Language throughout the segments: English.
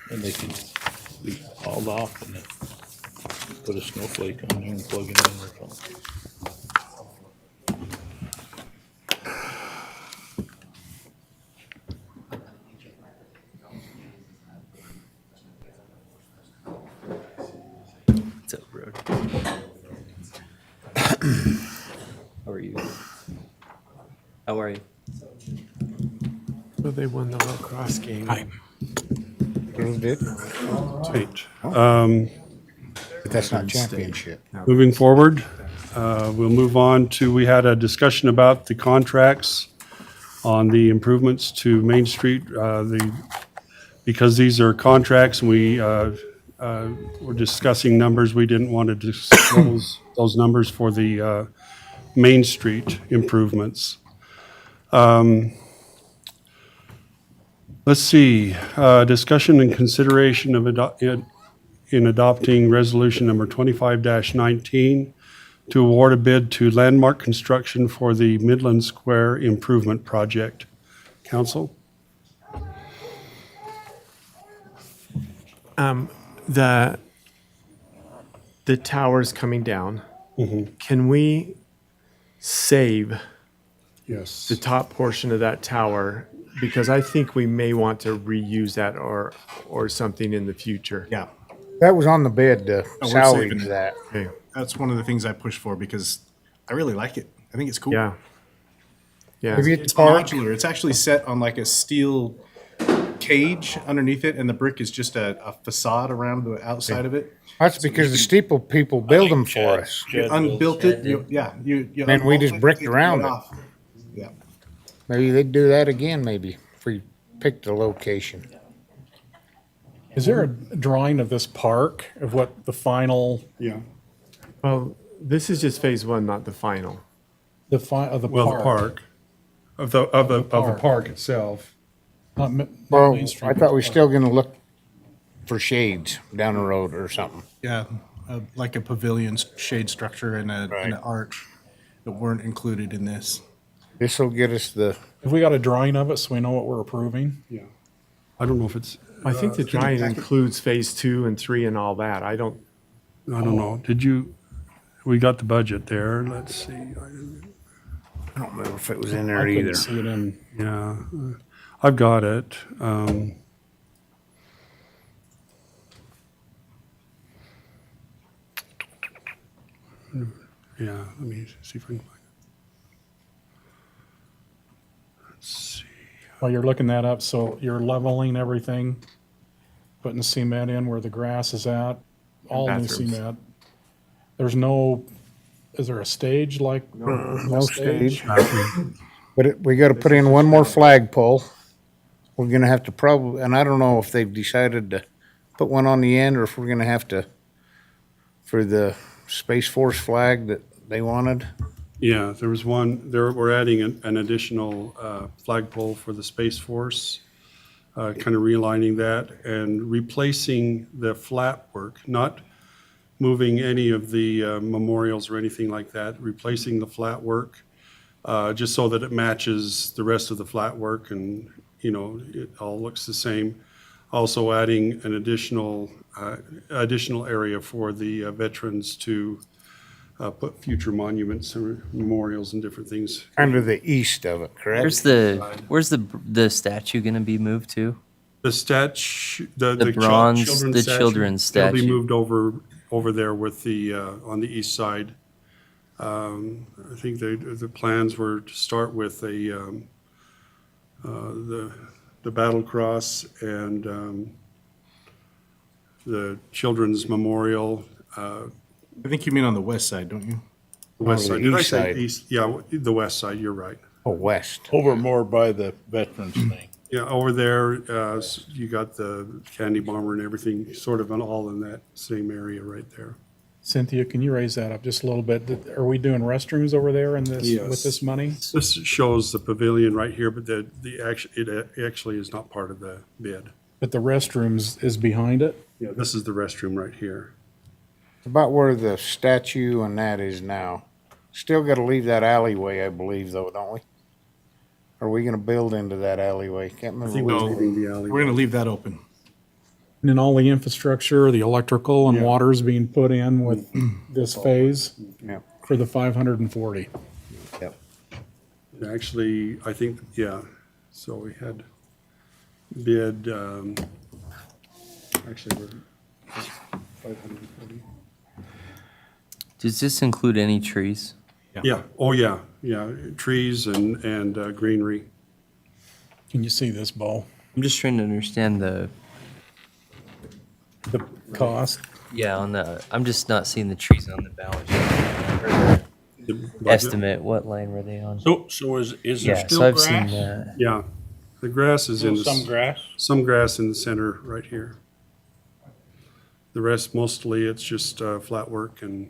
And they can be hauled off and then put a snowflake on there and plug it in or something. What's up, Brody? How are you? How are you? So they won the lacrosse game. Proved it, Right. but that's not championship. Moving forward, we'll move on to, we had a discussion about the contracts on the improvements to Main Street. Because these are contracts and we're discussing numbers, we didn't want to disclose those numbers for the Main Street improvements. Let's see, discussion and consideration of in adopting resolution number 25-19 to award a bid to Landmark Construction for the Midland Square Improvement Project. Council? The tower's coming down. Can we save Yes. the top portion of that tower? Because I think we may want to reuse that or something in the future. Yeah, That was on the bid, we're salvage saving it. that. Okay. that's one of the things I push for because I really like it. I think it's cool. Yeah. Yeah. Maybe at It's the park, modular. It's actually set on like a steel cage underneath it, and the brick is just a facade around the outside of it. that's because the steeple people build them for us. You unbuilt it. You Then we unbolt just it, bricked take around right it. off. Yeah. Maybe they'd do that again, maybe, if we picked the location. Is there a drawing of this park, of what the final, Yeah. Well, this is just phase one, not the final. of the Well, the park? park, of the park itself. Not Well, Main Street, I thought we but- still gonna look for shades down the road or something. Yeah, like a pavilion shade structure and Right. an arch that weren't included in this. This'll get us the, Have we got a drawing of it so we know what we're approving? Yeah. I don't know if it's, I think the drawing includes phase 2 and 3 and all that. I don't know. Did you, we got the budget there. Let's see. I don't remember if it was in I there couldn't either. see it in, Yeah, I've got it. Yeah, let me see if I can find it. Let's see. while you're looking that up, so you're leveling everything, putting cement in where the grass is at, all new bathrooms. cement. There's no, is there a stage like? No stage. But we gotta put in one more flagpole. We're gonna have to probably, and I don't know if they've decided to put one on the end or if we're gonna have to, for the Space Force flag that they wanted. Yeah, there was one, we're adding an additional flagpole for the Space Force, kind of realigning that and replacing the flat work, not moving any of the memorials or anything like that, replacing the flat work, just so that it matches the rest of the flat work and, it all looks the same. Also adding an additional area for the veterans to put future monuments or memorials and different things. Kind of the east of it, correct? Where's the statue gonna be moved to? The statue, the bronze- children's the statue, children's It'll be statue. moved over there with the, on the east side. I think the plans were to start with the battle cross and the children's memorial, I think you mean on the west side, don't you? the west the side. Did I east say side. east? Yeah, the west side, you're right. Oh, west. Over more by the veterans thing. Yeah, over there, you got the candy bomber and everything, sort of all in that same area right there. Cynthia, can you raise that up just a little bit? Are we doing restrooms over there in this, Yes. with this money? This shows the pavilion right here, but it actually is not part of the bid. But the restrooms is behind it? Yeah, this is the restroom right here. About where the statue and that is now. Still gotta leave that alleyway, I believe, though, don't we? Are we gonna build into that alleyway? Can't remember. We're leaving the alley. We're gonna leave that open. And then all the infrastructure, the electrical and Yeah. water is being put in with this phase Yep. for the 540. Yep. Actually, I think, yeah, so we had bid, actually, we're 540. Does this include any trees? Yeah, oh, yeah, yeah, trees and greenery. Can you see this, Bo? I'm just trying to understand the, The cost? yeah, on the, I'm just not seeing the trees on the balance sheet. Or The the budget. estimate, what line were they on? So is there Yeah, so still I've seen grass? that. Yeah, the grass is in, Still some grass? some grass in the center right here. The rest, mostly, it's just flat work and,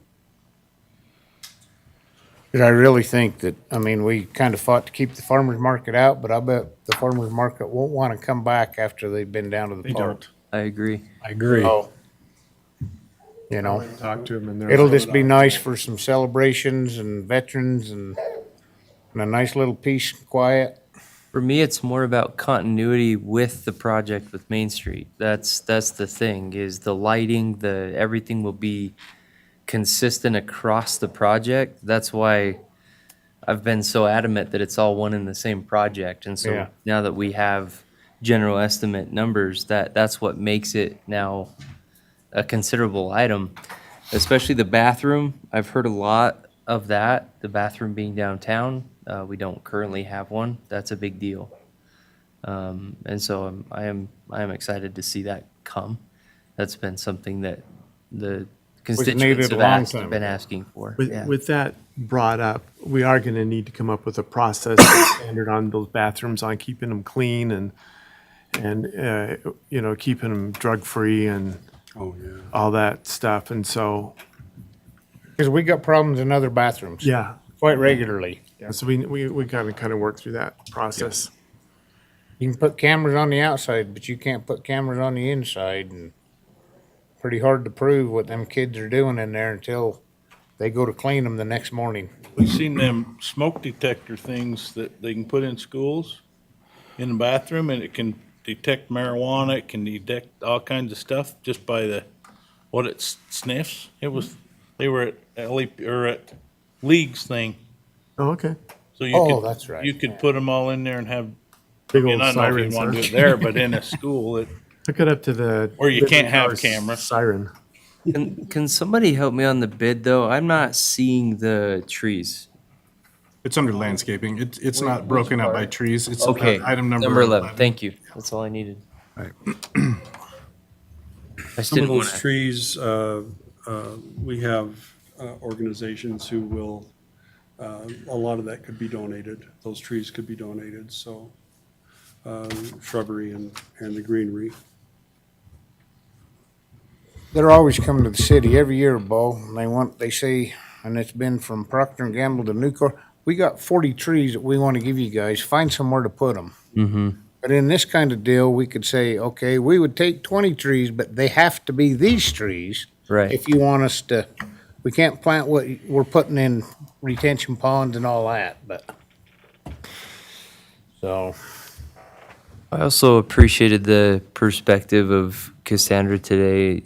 But I really think that, I mean, we kind of fought to keep the farmer's market out, but I bet the farmer's market won't want to come back after they've been down to the They park. don't. I agree. I agree. So, you know, Talk to them and they're. it'll just be nice for some celebrations and veterans and a nice little peace and quiet. For me, it's more about continuity with the project with Main Street. That's the thing, is the lighting, everything will be consistent across the project. That's why I've been so adamant that it's all one and the same project. And so Yeah. now that we have general estimate numbers, that's what makes it now a considerable item, especially the bathroom. I've heard a lot of that, the bathroom being downtown. We don't currently have one. That's a big deal. And so I am excited to see that come. That's been something that the constituents needed a have long asked, time been ago. asking for. With, Yeah. with that brought up, we are gonna need to come up with a process standard on those bathrooms, on keeping them clean and, you know, keeping them drug-free and oh, yeah. all that stuff. And so, Because we got problems in other bathrooms. yeah, Quite regularly. so we gotta kind of work through that process. You can put cameras on the outside, but you can't put cameras on the inside, and pretty hard to prove what them kids are doing in there until they go to clean them the next morning. We seen them smoke detector things that they can put in schools, in the bathroom, and it can detect marijuana, it can detect all kinds of stuff just by what it sniffs. They were at at League's thing, Oh, okay. so you Oh, could. that's right, You could put them all in there and have, Big and old I don't know if sirens. you want to huh? do it there, but in a school, Hook it up to the. Where you can't have house cameras. Siren. Can somebody help me on the bid, though? I'm not seeing the trees. It's under landscaping. It's not broken out by trees. It's Okay, item number number 11. 11. Thank you. That's all I needed. Right. I just Some of didn't want those to. trees, we have organizations who will, a lot of that could be donated. Those trees could be donated, so shrubbery and the greenery. They're always coming to the city every year, Bo. And they say, and it's been from Procter and Gamble to Nucor, we got 40 trees that we want to give you guys. Find somewhere to put them. Mm-hmm. But in this kind of deal, we could say, okay, we would take 20 trees, but they have to be these trees. Right. If you want us to, we can't plant what we're putting in retention ponds and all that, but. So, I also appreciated the perspective of Cassandra today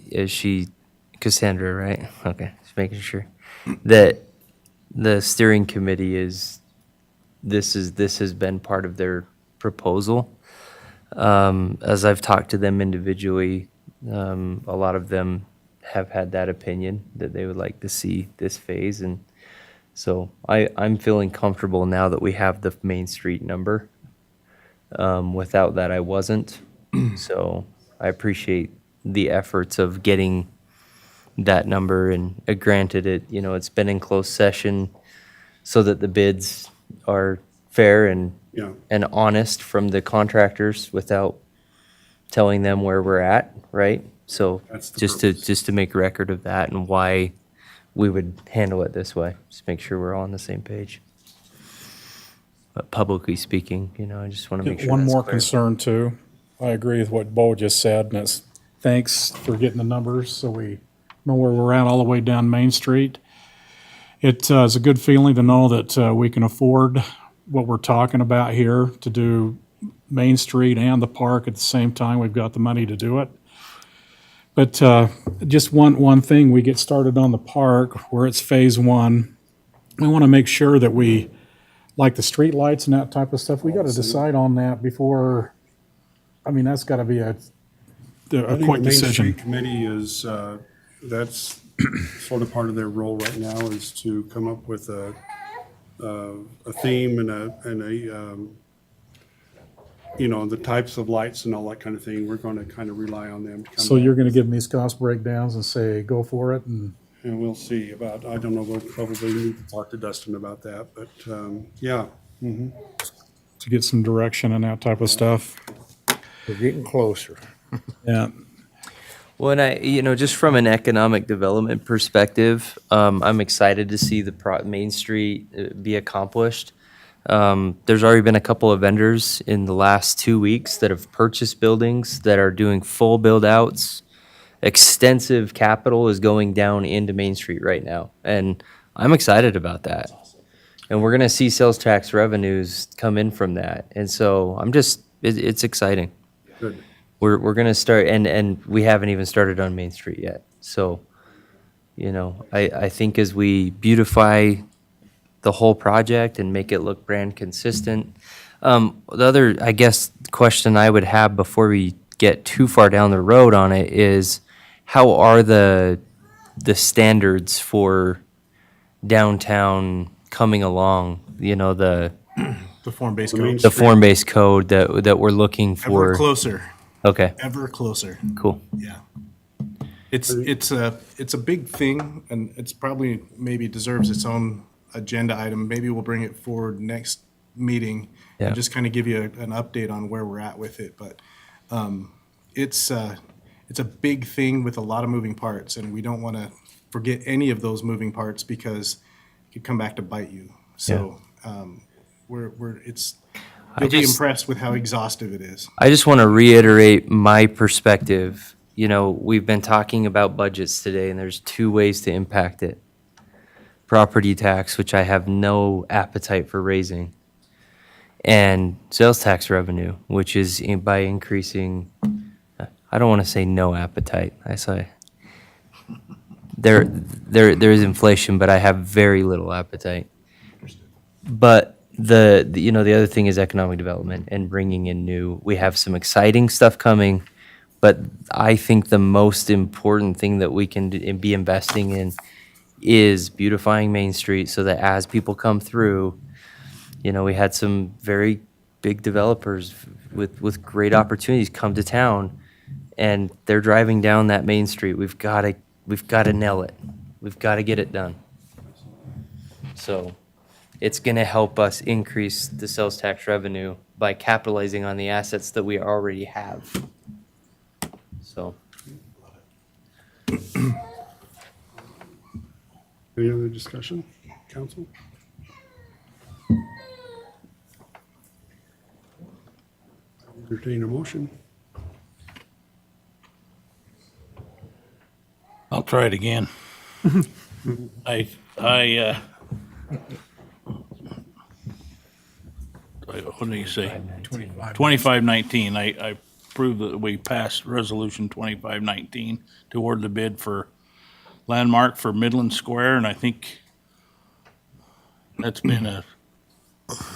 Cassandra, right? Okay, just making sure that the steering committee this has been part of their proposal. As I've talked to them individually, a lot of them have had that opinion that they would like to see this phase. And so I'm feeling comfortable now that we have the Main Street number. Without that, I wasn't. So I appreciate the efforts of getting that number, and granted it's been in closed session so that the bids are fair and Yeah. honest from the contractors without telling them where we're at, right? So That's the just purpose. to make record of that and why we would handle it this way, just make sure we're all on the same page. But publicly speaking, I just want to make sure One that's more clear. concern too. I agree with what Bo just said, and it's thanks for getting the numbers so we know where we're at all the way down Main Street. It is a good feeling to know that we can afford what we're talking about here to do Main Street and the park at the same time. We've got the money to do it. But just one thing, we get started on the park where it's phase one. We want to make sure that we, like the street lights and that type of stuff, we got to decide on that before, I mean, that's got to be a I think quick the Main decision. Street Committee is, that's sort of part of their role right now is to come up with a theme and you know, the types of lights and all that kind of thing. We're going to kind of rely on them to come So back. you're going to give them these cost breakdowns and say, go for it, and And we'll see about, I don't know, we'll probably need to talk to Dustin about that, but, yeah. to get some direction and that type of stuff. We're getting closer. Yeah. Well, and just from an economic development perspective, I'm excited to see the Main Street be accomplished. There's already been a couple of vendors in the last 2 weeks that have purchased buildings that are doing full build outs. Extensive capital is going down into Main Street right now, and I'm excited about that. And we're gonna see sales tax revenues come in from that, and so it's exciting. Good. We're gonna start, and we haven't even started on Main Street yet. So, I think as we beautify the whole project and make it look brand consistent. The other, I guess, question I would have before we get too far down the road on it is, how are the standards for downtown coming along? The form-based Main code. the form-based code that we're looking for. Ever closer, Okay, ever closer. cool. Yeah. It's a big thing, and it's probably maybe deserves its own agenda item. Maybe we'll bring it forward next meeting Yeah. and just kind of give you an update on where we're at with it. But it's a big thing with a lot of moving parts, and we don't want to forget any of those moving parts because it could come back to bite you. So you'll be just- impressed with how exhaustive it is. I just want to reiterate my perspective. We've been talking about budgets today, and there's two ways to impact it. Property tax, which I have no appetite for raising, and sales tax revenue, which is by increasing, I don't want to say no appetite. I say there is inflation, but I have very little appetite. But the other thing is economic development and bringing in new. We have some exciting stuff coming, but I think the most important thing that we can be investing in is beautifying Main Street so that as people come through, we had some very big developers with great opportunities come to town, and they're driving down that Main Street. We've got to nail it. We've got to get it done. So it's going to help us increase the sales tax revenue by capitalizing on the assets that we already have. So. Any other discussion, council? Entertain a motion. I'll try it again. What do you say? 2519. I approve that we passed resolution 2519 toward the bid for landmark for Midland Square, and I think that's been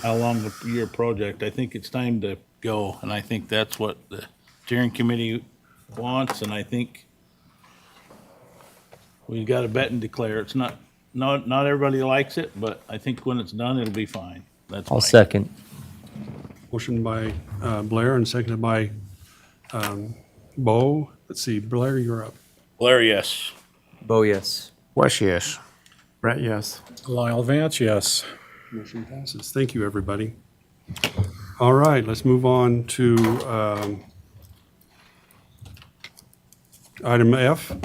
how long a year project. I think it's time to go, and I think that's what the steering committee wants, and I think we've got to bet and declare. It's not everybody likes it, but I think when it's done, it'll be fine. That's I'll my- second. Motion by Blair and seconded by Bo. Let's see, Blair, you're up. Blair, yes. Bo, yes. Wes, yes. Brett, yes. Lyle Vance, yes. Motion passes. Thank you, everybody. All right, let's move on to item F,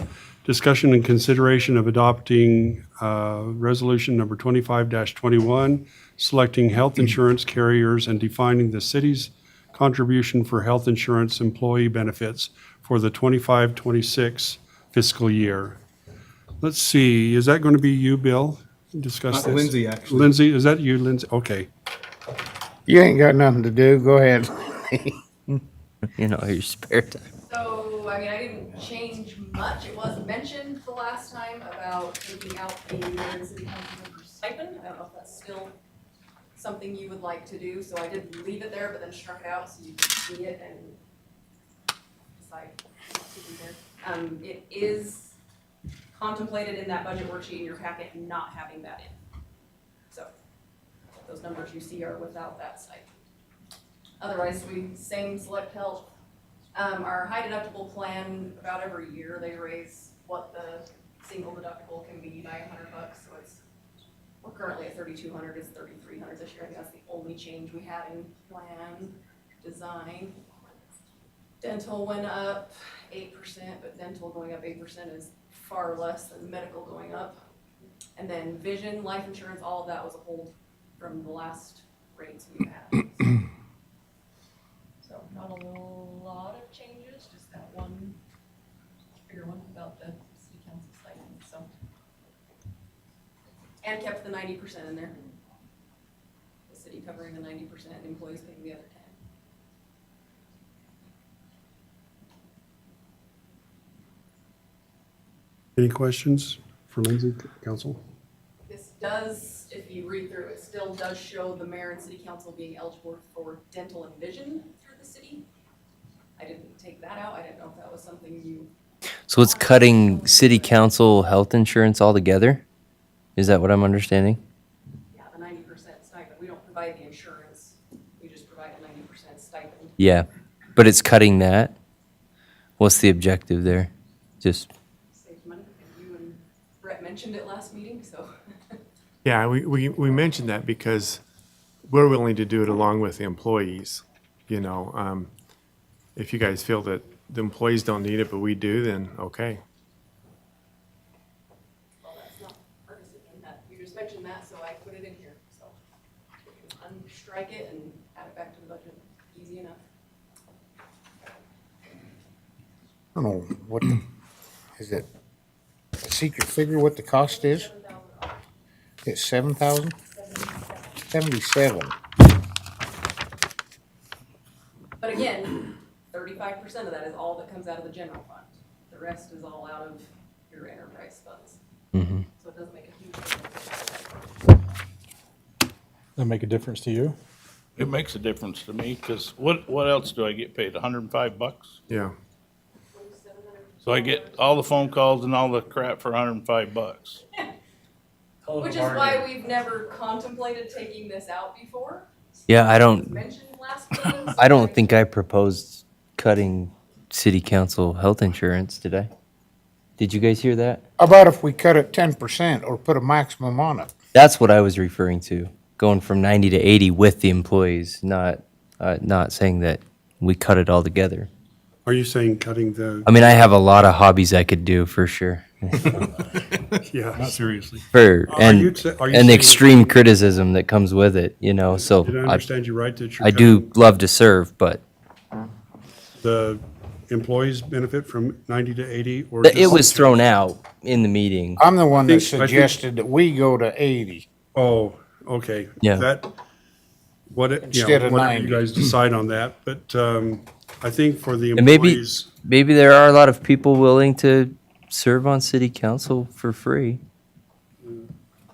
discussion and consideration of adopting resolution number 25-21, selecting health insurance carriers and defining the city's contribution for health insurance employee benefits for the 25-26 fiscal year. Let's see, is that going to be you, Bill? Discuss this. Lindsay, actually. Lindsay, is that you, Lindsay? Okay. You ain't got nothing to do. Go ahead. Your spare time. So I mean, I didn't change much. It was mentioned the last time about taking out the mayor and city council member stipend. I don't know if that's still something you would like to do, so I did leave it there, but then struck it out so you could see it and decide what to do there. It is contemplated in that budget worksheet in your packet, not having that in. So, those numbers you see are without that stipend. Otherwise, same select health. Our high deductible plan, about every year, they raise what the single deductible can be by $100, so we're currently at 3,200, it's 3,300 this year. I think that's the only change we had in plan design. Dental went up 8%, but dental going up 8% is far less than medical going up. And then vision, life insurance, all of that was a hold from the last rates we've had. So not a lot of changes, just that one bigger one about the city council stipend, so. And kept the 90% in there. The city covering the 90%, employees paying the other 10. Any questions for Lindsay, council? This does, if you read through, it still does show the mayor and city council being eligible for dental and vision through the city. I didn't take that out. I didn't know if that was something you, So it's cutting city council health insurance altogether? Is that what I'm understanding? yeah, the 90% stipend. We don't provide the insurance. We just provide a 90% stipend. Yeah, but it's cutting that? What's the objective there? Just, Saves money. And you and Brett mentioned it last meeting, so. Yeah, we mentioned that because we're willing to do it along with the employees, you know. If you guys feel that the employees don't need it, but we do, then okay. Well, that's not our decision. You just mentioned that, so I put it in here, so. You can unstrike it and add it back to the budget. Easy enough. I don't know, is it a secret figure what the cost is? It's 7,000? 77. But again, 35% of that is all that comes out of the general fund. The rest is all out of your enterprise funds. mhm. So it doesn't make a huge difference. That make a difference to you? It makes a difference to me, because what else do I get paid? $105? Yeah. So I get all the phone calls and all the crap for $105. Which is why we've never contemplated taking this out before. Yeah, I It was don't, mentioned last meeting. so I don't think I proposed cutting city council health insurance, did I? Did you guys hear that? How about if we cut it 10% or put a maximum on it? That's what I was referring to, going from 90 to 80 with the employees, not saying that we cut it all together. Are you saying cutting the, I mean, I have a lot of hobbies I could do for sure. yeah, seriously. For, Are you and, sa- are you and the saying- extreme criticism that comes with it, you know, so Did I understand you right that you're I do love to serve, but the employees benefit from 90 to 80 or? it just- was thrown out in the meeting. I'm the one that think- suggested that we go to 80. Oh, okay. Yeah. That, Instead of whatever 90. you guys decide on that, but I think for the And maybe, employees, maybe there are a lot of people willing to serve on city council for free.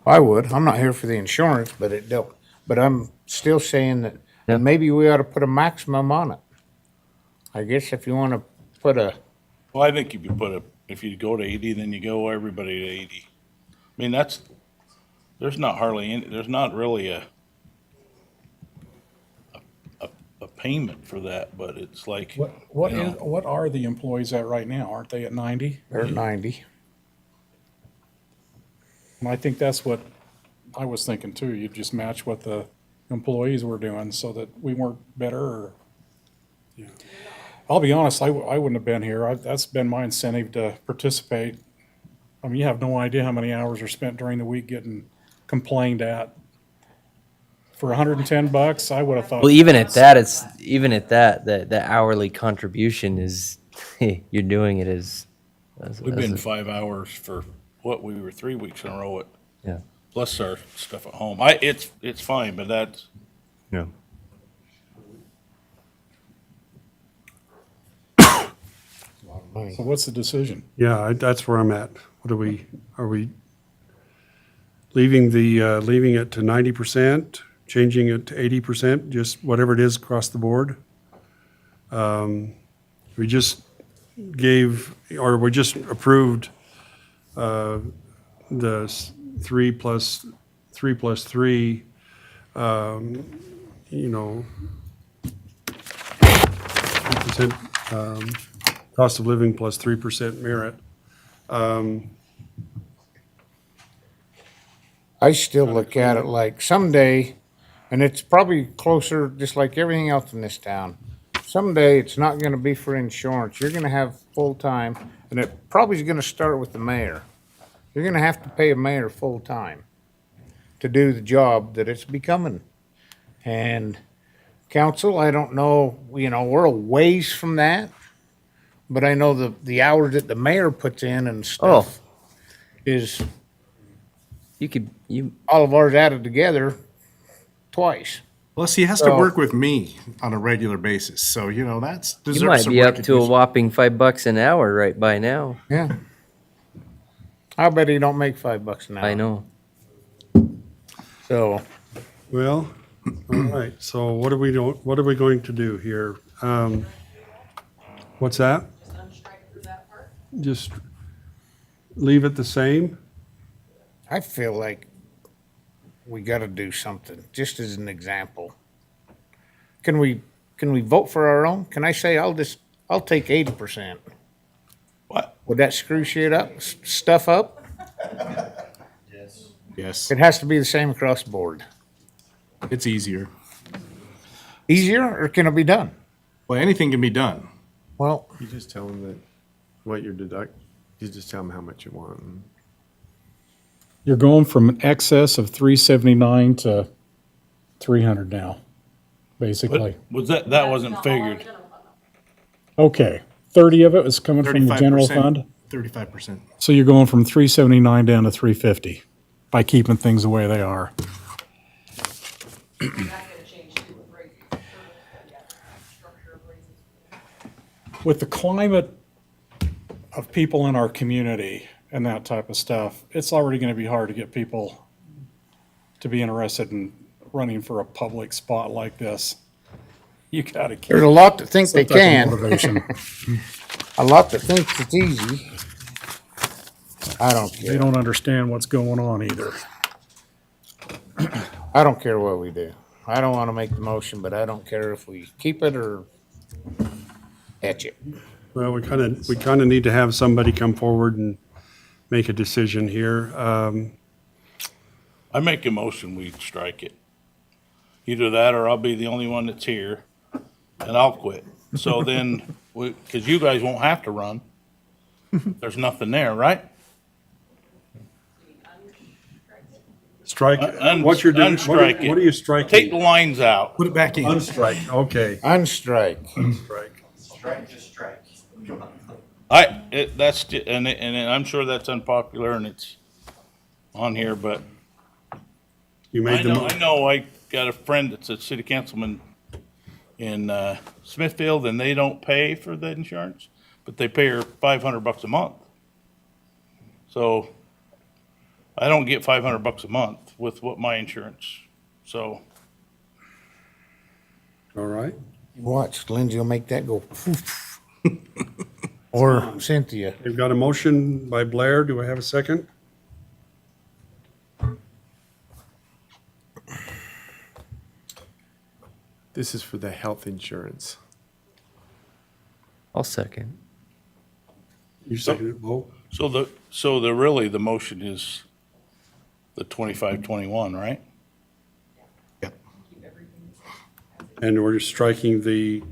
I would. I'm not here for the insurance, but it don't. But I'm still saying that Yeah. maybe we ought to put a maximum on it. I guess if you want to put a, Well, I think if you go to 80, then you go everybody to 80. I mean, there's not really a payment for that, but it's like, What are the employees at right now? Aren't they at 90? or 90. And I think that's what I was thinking too. You just match what the employees were doing so that we weren't better or. I'll be honest, I wouldn't have been here. That's been my incentive to participate. I mean, you have no idea how many hours are spent during the week getting complained at. For $110, I would have thought. Well, even at that, the hourly contribution is, you're doing it as we've been a- 5 hours for we were 3 weeks in a row at, yeah. plus our stuff at home. It's fine, but that's, Yeah. So what's the decision? Yeah, that's where I'm at. What are we leaving leaving it to 90%, changing it to 80%, just whatever it is across the board? We just we just approved the 3 plus 3, you know, 3%, cost of living plus 3% merit. I still look at it like someday, and it's probably closer, just like everything else in this town. Someday, it's not gonna be for insurance. You're gonna have full-time, and it probably is gonna start with the mayor. You're gonna have to pay a mayor full-time to do the job that it's becoming. And council, I don't know, you know, we're a ways from that. But I know the hours that the mayor puts in and stuff is You all of ours added together twice. Plus, he has to So- work with me on a regular basis, so, you know, that's you deserves might some be up to a recognition. whopping $5 an hour right by now. Yeah. I bet he don't make $5 an hour. I know. So, Well, all right, so what are we going to do here? What's that? Just unstrike through that part. Just leave it the same? I feel like we gotta do something, just as an example. Can we vote for our own? Can I say I'll take 80%? What? Would that screw shit up, stuff up? Yes, It has to be the same across the board. it's easier. Easier, or can it be done? Well, anything can be done. Well, You just tell them that what you're you just tell them how much you want. And You're going from an excess of 379 to 300 now, basically. Was that wasn't Not all out of figured? the general fund, Okay, 30 of it was coming from the general 35%. fund? 35%. So you're going from 379 down to 350 by keeping things the way they are. though. That's gonna change too with raises. Yeah, structure of raises. With the climate of people in our community and that type of stuff, it's already going to be hard to get people to be interested in running for a public spot like this. You got to keep there's a lot that think they some type of can, motivation. a lot that thinks it's easy. I don't They care. don't understand what's going on either. I don't care what we do. I don't wanna make the motion, but I don't care if we keep it or etch it. Well, we kind of need to have somebody come forward and make a decision here. I make a motion, we strike it. Either that or I'll be the only one that's here and I'll quit. So then, because you guys won't have to run. There's nothing there, right? Strike, Un- what you're doing, unstrike it. what are you Take the striking? lines out. Put it back in. Unstrike, okay. Unstrike. Strike. And I'm sure that's unpopular and it's on here, but You made the, I know, I got a friend that's a city councilman in Smithfield and they don't pay for the insurance, but they pay her $500 a month. So I don't get $500 a month with what my insurance, so. all right. Watch, Lindsay will make that go poof. Or Cynthia. We've got a motion by Blair. Do I have a second? this is for the health insurance. I'll second. You seconded it, Bo? So really, the motion is the 25-21, right? Yep. And we're just striking the,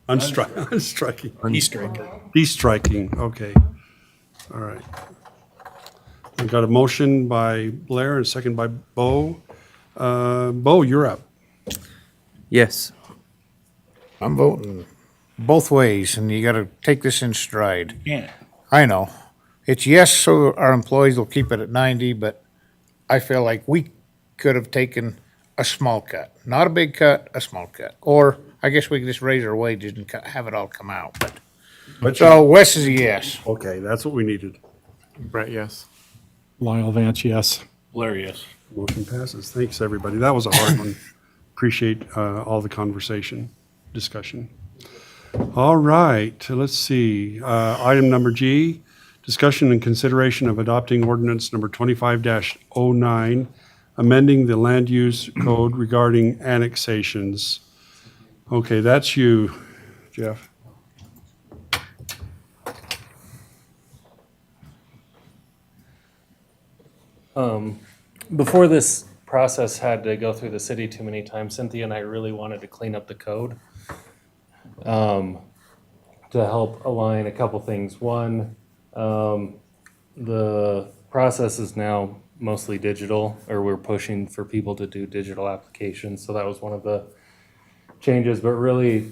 Unstrike. unstriking, He's striking. de-striking, okay. All right. We've got a motion by Blair and a second by Bo. Bo, you're up. Yes. I'm voting both ways, and you gotta take this in stride. Yeah. I know. It's yes, so our employees will keep it at 90, but I feel like we could have taken a small cut. Not a big cut, a small cut. Or I guess we could just raise our wages and have it all come out. But So Wes is a yes. Okay, that's what we needed. Brett, yes. Lyle Vance, yes. Blair, yes. Motion passes. Thanks, everybody. That was a hard one. Appreciate all the conversation, discussion. All right, let's see. Item number G, discussion and consideration of adopting ordinance number 25-09, amending the land use code regarding annexations. Okay, that's you, Jeff. Before this process had to go through the city too many times, Cynthia and I really wanted to clean up the code to help align a couple things. One, the process is now mostly digital, or we're pushing for people to do digital applications. So that was one of the changes, but really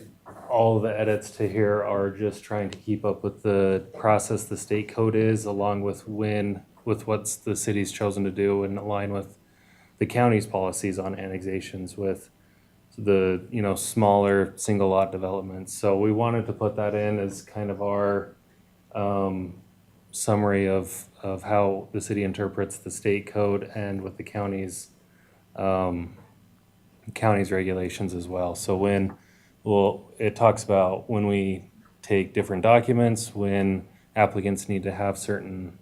all of the edits to here are just trying to keep up with the process the state code is, along with what's the city's chosen to do and align with the county's policies on annexations with the, smaller single lot developments. So we wanted to put that in as kind of our summary of how the city interprets the state code and with the county's regulations as well. So it talks about when we take different documents, when applicants need to have certain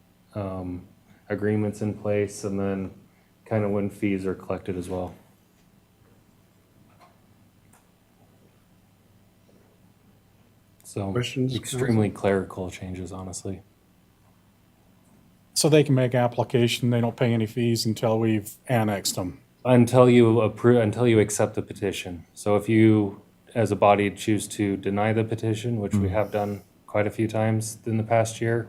agreements in place, and then kind of when fees are collected as well. So Questions, extremely clerical changes, honestly. So they can make application, they don't pay any fees until we've annexed them. Until you accept the petition. So if you, as a body, choose to deny the petition, which we have done quite a few times in the past year,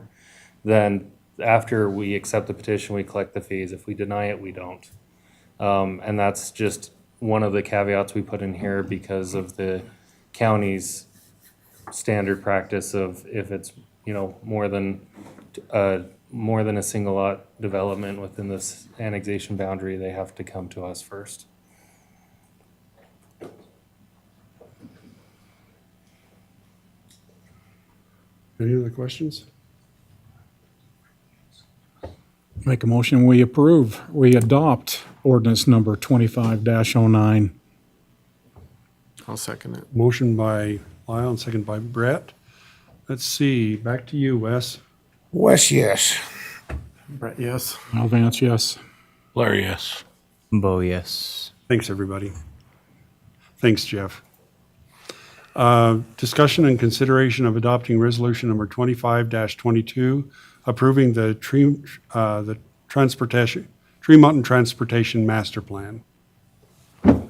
then after we accept the petition, we collect the fees. If we deny it, we don't. And that's just one of the caveats we put in here because of the county's standard practice of if it's, more than a single lot development within this annexation boundary, they have to come to us first. Any other questions? Make a motion, we approve, we adopt ordinance number 25-09. I'll second it. Motion by Lyle and second by Brett. Let's see, back to you, Wes. Wes, yes. Brett, yes. Lyle Vance, yes. Blair, yes. Bo, yes. Thanks, everybody. Thanks, Jeff. Discussion and consideration of adopting resolution number 25-22, approving the Tree Mountain Transportation Master Plan. Yeah,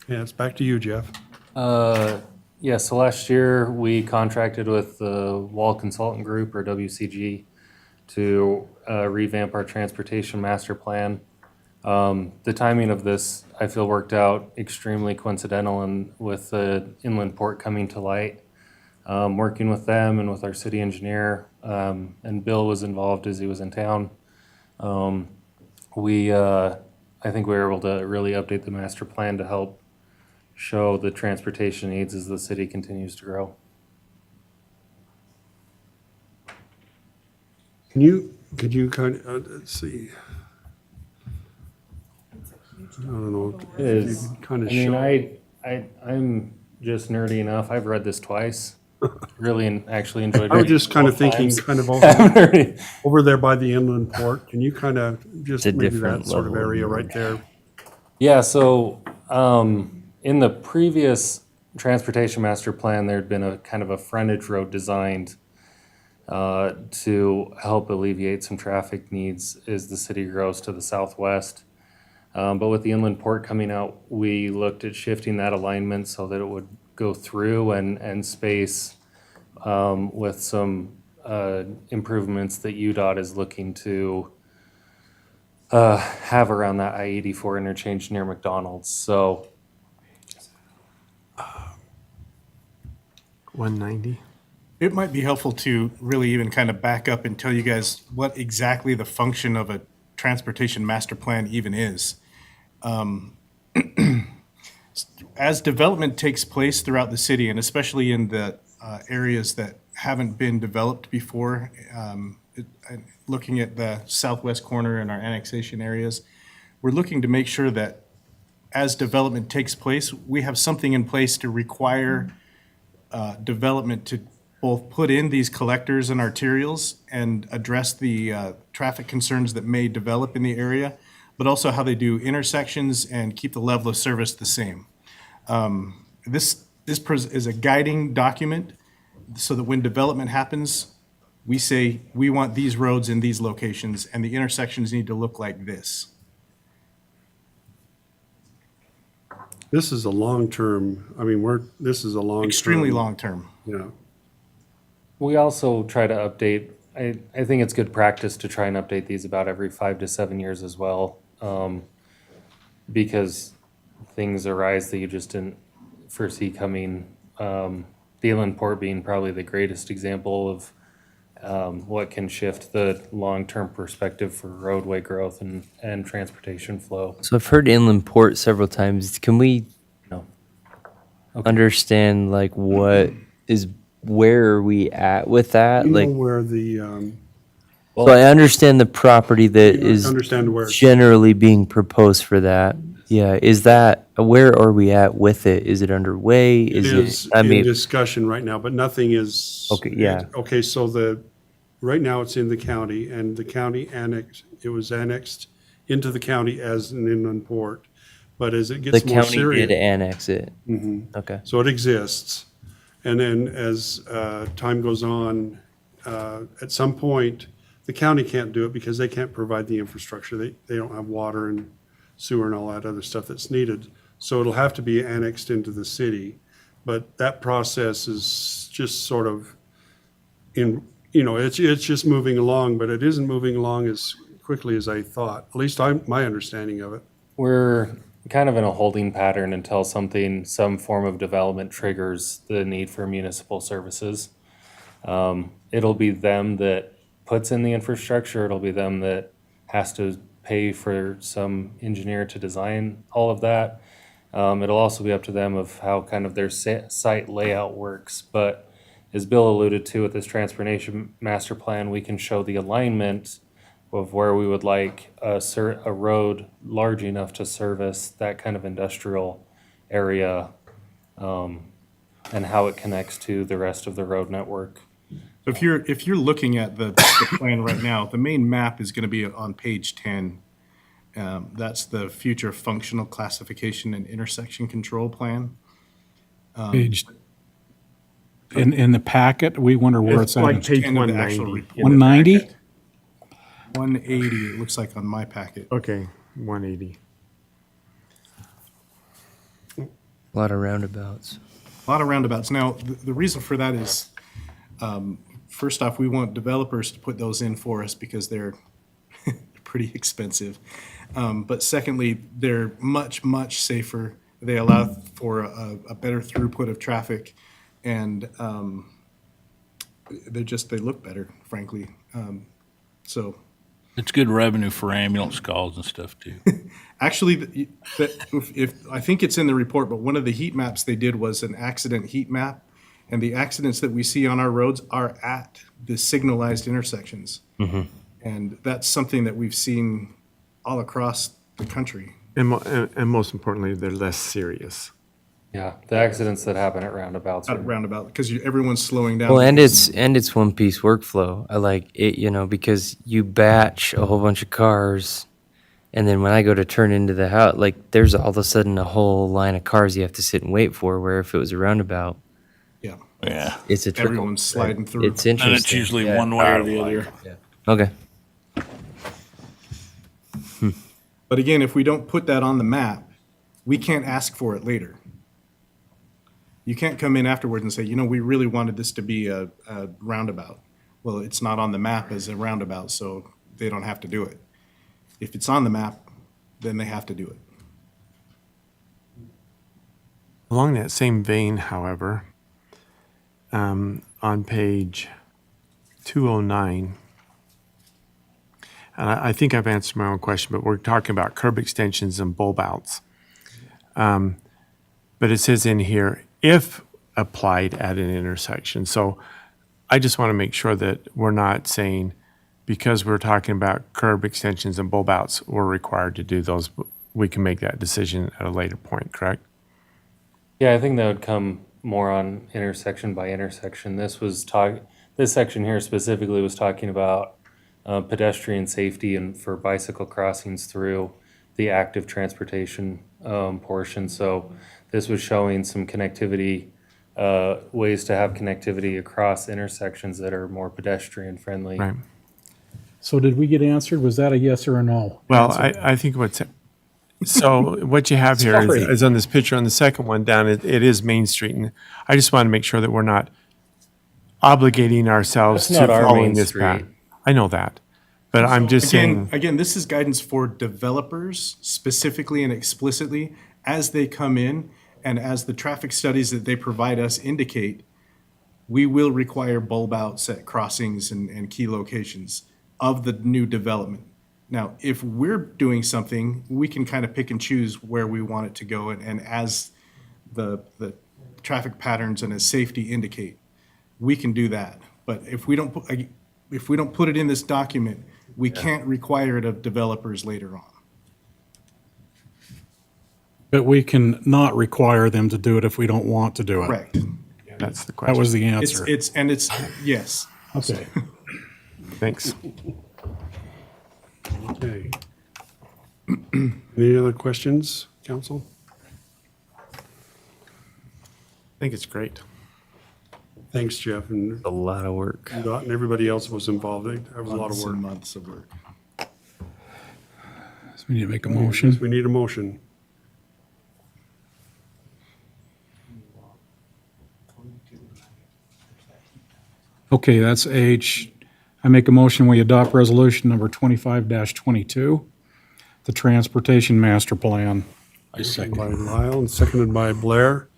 it's back to you, Jeff. Yeah, so last year we contracted with the Wall Consultant Group, or WCG, to revamp our transportation master plan. The timing of this, I feel, worked out extremely coincidental, and with the inland port coming to light, working with them and with our city engineer, and Bill was involved as he was in town. I think we were able to really update the master plan to help show the transportation needs as the city continues to grow. Could you kind of, let's see. I don't know. It is. Kind of I mean, show. I'm just nerdy enough. I've read this twice. Really and actually enjoyed I was reading just it kind of both thinking, times. kind of Nerdy. over there by the inland port. Can you kind of just It's a maybe different that sort of level of area nerd. right there? Yeah, so in the previous transportation master plan, there'd been a kind of a frontage road designed to help alleviate some traffic needs as the city grows to the southwest. But with the inland port coming out, we looked at shifting that alignment so that it would go through and space with some improvements that UDOT is looking to have around that I-84 interchange near McDonald's. So 190. It might be helpful to really even kind of back up and tell you guys what exactly the function of a transportation master plan even is. As development takes place throughout the city, and especially in the areas that haven't been developed before. Looking at the southwest corner in our annexation areas, we're looking to make sure that as development takes place, we have something in place to require development to both put in these collectors and arterials and address the traffic concerns that may develop in the area, but also how they do intersections and keep the level of service the same. This is a guiding document so that when development happens, we say, we want these roads in these locations and the intersections need to look like this. This is a long-term, I mean, this is a long-term. Extremely long-term. Yeah. We also try to update, I think it's good practice to try and update these about every 5 to 7 years as well. Because things arise that you just didn't foresee coming. Dealenport being probably the greatest example of what can shift the long-term perspective for roadway growth and transportation flow. So I've heard inland port several times. Can we No. understand like where are we at with that? You know Like, where the, so I understand the property that you is understand where, generally being proposed for that. Yeah, is that, where are we at with it? Is it underway? it Is is it, I in mean, discussion right now, but nothing is. Okay, yeah. Okay, so right now it's in the county, and the county it was annexed into the county as an inland port. But as it the gets more county serious. did annex it. Okay. So it exists. And then as time goes on, at some point, the county can't do it because they can't provide the infrastructure. They don't have water and sewer and all that other stuff that's needed. So it'll have to be annexed into the city. But that process is just sort of it's just moving along, but it isn't moving along as quickly as I thought. At least my understanding of it. We're kind of in a holding pattern until some form of development triggers the need for municipal services. It'll be them that puts in the infrastructure. It'll be them that has to pay for some engineer to design all of that. It'll also be up to them of how kind of their site layout works. But as Bill alluded to with this transportation master plan, we can show the alignment of where we would like a road large enough to service that kind of industrial area, and how it connects to the rest of the road network. If you're looking at the plan right now, the main map is going to be on page 10. That's the future functional classification and intersection control plan. Page, in the packet, we wonder where it's It's like at. page End of the actual 190. report. 190? 180, it looks like on my packet. Okay, 180. A lot of roundabouts. A lot of roundabouts. Now, the reason for that is, first off, we want developers to put those in for us because they're pretty expensive. But secondly, they're much, much safer. They allow for a better throughput of traffic, and they look better, frankly. So It's good revenue for ambulance calls and stuff too. actually, if I think it's in the report, but one of the heat maps they did was an accident heat map, and the accidents that we see on our roads are at the signalized intersections. And that's something that we've seen all across the country. And most importantly, they're less serious. Yeah, the accidents that happen at roundabouts At are roundabout, because everyone's slowing down. Well, and it's one piece workflow. I like it, because you batch a whole bunch of cars, and then when I go to turn into the house, like there's all of a sudden a whole line of cars you have to sit and wait for. Where if it was a roundabout, Yeah, Yeah. it's a trickle. everyone's sliding through. It's interesting. And it's usually Yeah. one way or the other. Okay. But again, if we don't put that on the map, we can't ask for it later. You can't come in afterwards and say, we really wanted this to be a roundabout. Well, it's not on the map as a roundabout, so they don't have to do it. If it's on the map, then they have to do it. Along that same vein, however, on page 209, and I think I've answered my own question, but we're talking about curb extensions and bulb outs. But it says in here, if applied at an intersection. So I just want to make sure that we're not saying, because we're talking about curb extensions and bulb outs, we're required to do those. We can make that decision at a later point, correct? Yeah, I think that would come more on intersection by intersection. This section here specifically was talking about pedestrian safety and for bicycle crossings through the active transportation portion. So this was showing some connectivity, ways to have connectivity across intersections that are more pedestrian friendly. Right. So did we get answered? Was that a yes or a no? Well, I think what you have here Sorry. is on this picture, on the second one down, it is Main Street. And I just want to make sure that we're not obligating ourselves That's to not our following Main this Street. path. I know that. But I'm just saying, Again, this is guidance for developers specifically and explicitly as they come in and as the traffic studies that they provide us indicate, we will require bulb outs at crossings and key locations of the new development. Now, if we're doing something, we can kind of pick and choose where we want it to go and as the traffic patterns and as safety indicate, we can do that. But if we don't put it in this document, we can't require it of developers later on. But we can not require them to do it if we don't want to do it. Correct. that's the That was question. the It's, answer. yes. Okay. Thanks. Okay. Any other questions, council? I think it's great. Thanks, Jeff, and A lot of work. Dot and everybody else was involved. That was a lot of Months and work. months of work. So we need to make a motion. We need a motion. Okay, that's H. I make a motion, we adopt resolution number 25-22, the Transportation Master Plan. I second. By Lyle and seconded by Blair.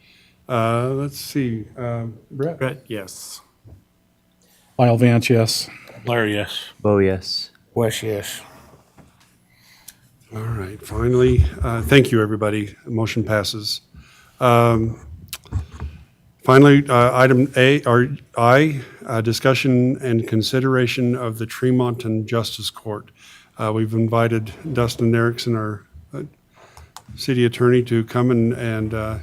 Let's see, Brett? Brett, yes. Lyle Vance, yes. Larry, yes. Oh, yes. Wes, yes. All right, finally, thank you, everybody. Motion passes. Finally, item A, or I, discussion and consideration of the Tremonton Justice Court. We've invited Dustin Erickson, our city attorney, to come and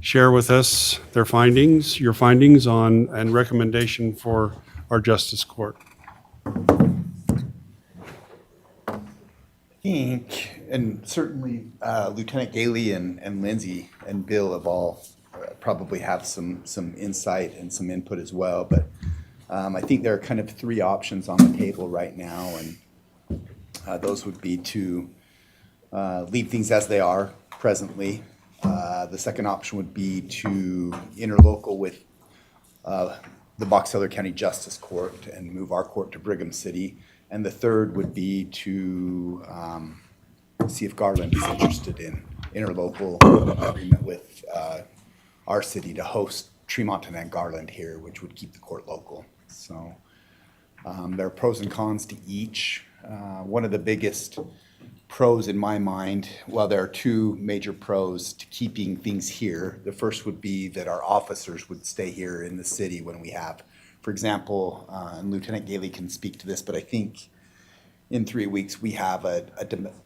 share with us their findings, your findings on, and recommendation for our Justice Court. Think, and certainly Lieutenant Gailey and Lindsay and Bill have all probably have some insight and some input as well, but I think there are kind of three options on the table right now, and those would be to leave things as they are presently. The second option would be to interlocal with the Box Elder County Justice Court and move our court to Brigham City. And the third would be to see if Garland is interested in interlocal agreement with our city to host Tremonton and Garland here, which would keep the court local. So there are pros and cons to each. One of the biggest pros in my mind, well, there are two major pros to keeping things here. The first would be that our officers would stay here in the city when we have, for example, and Lieutenant Gailey can speak to this, but I think in 3 weeks we have a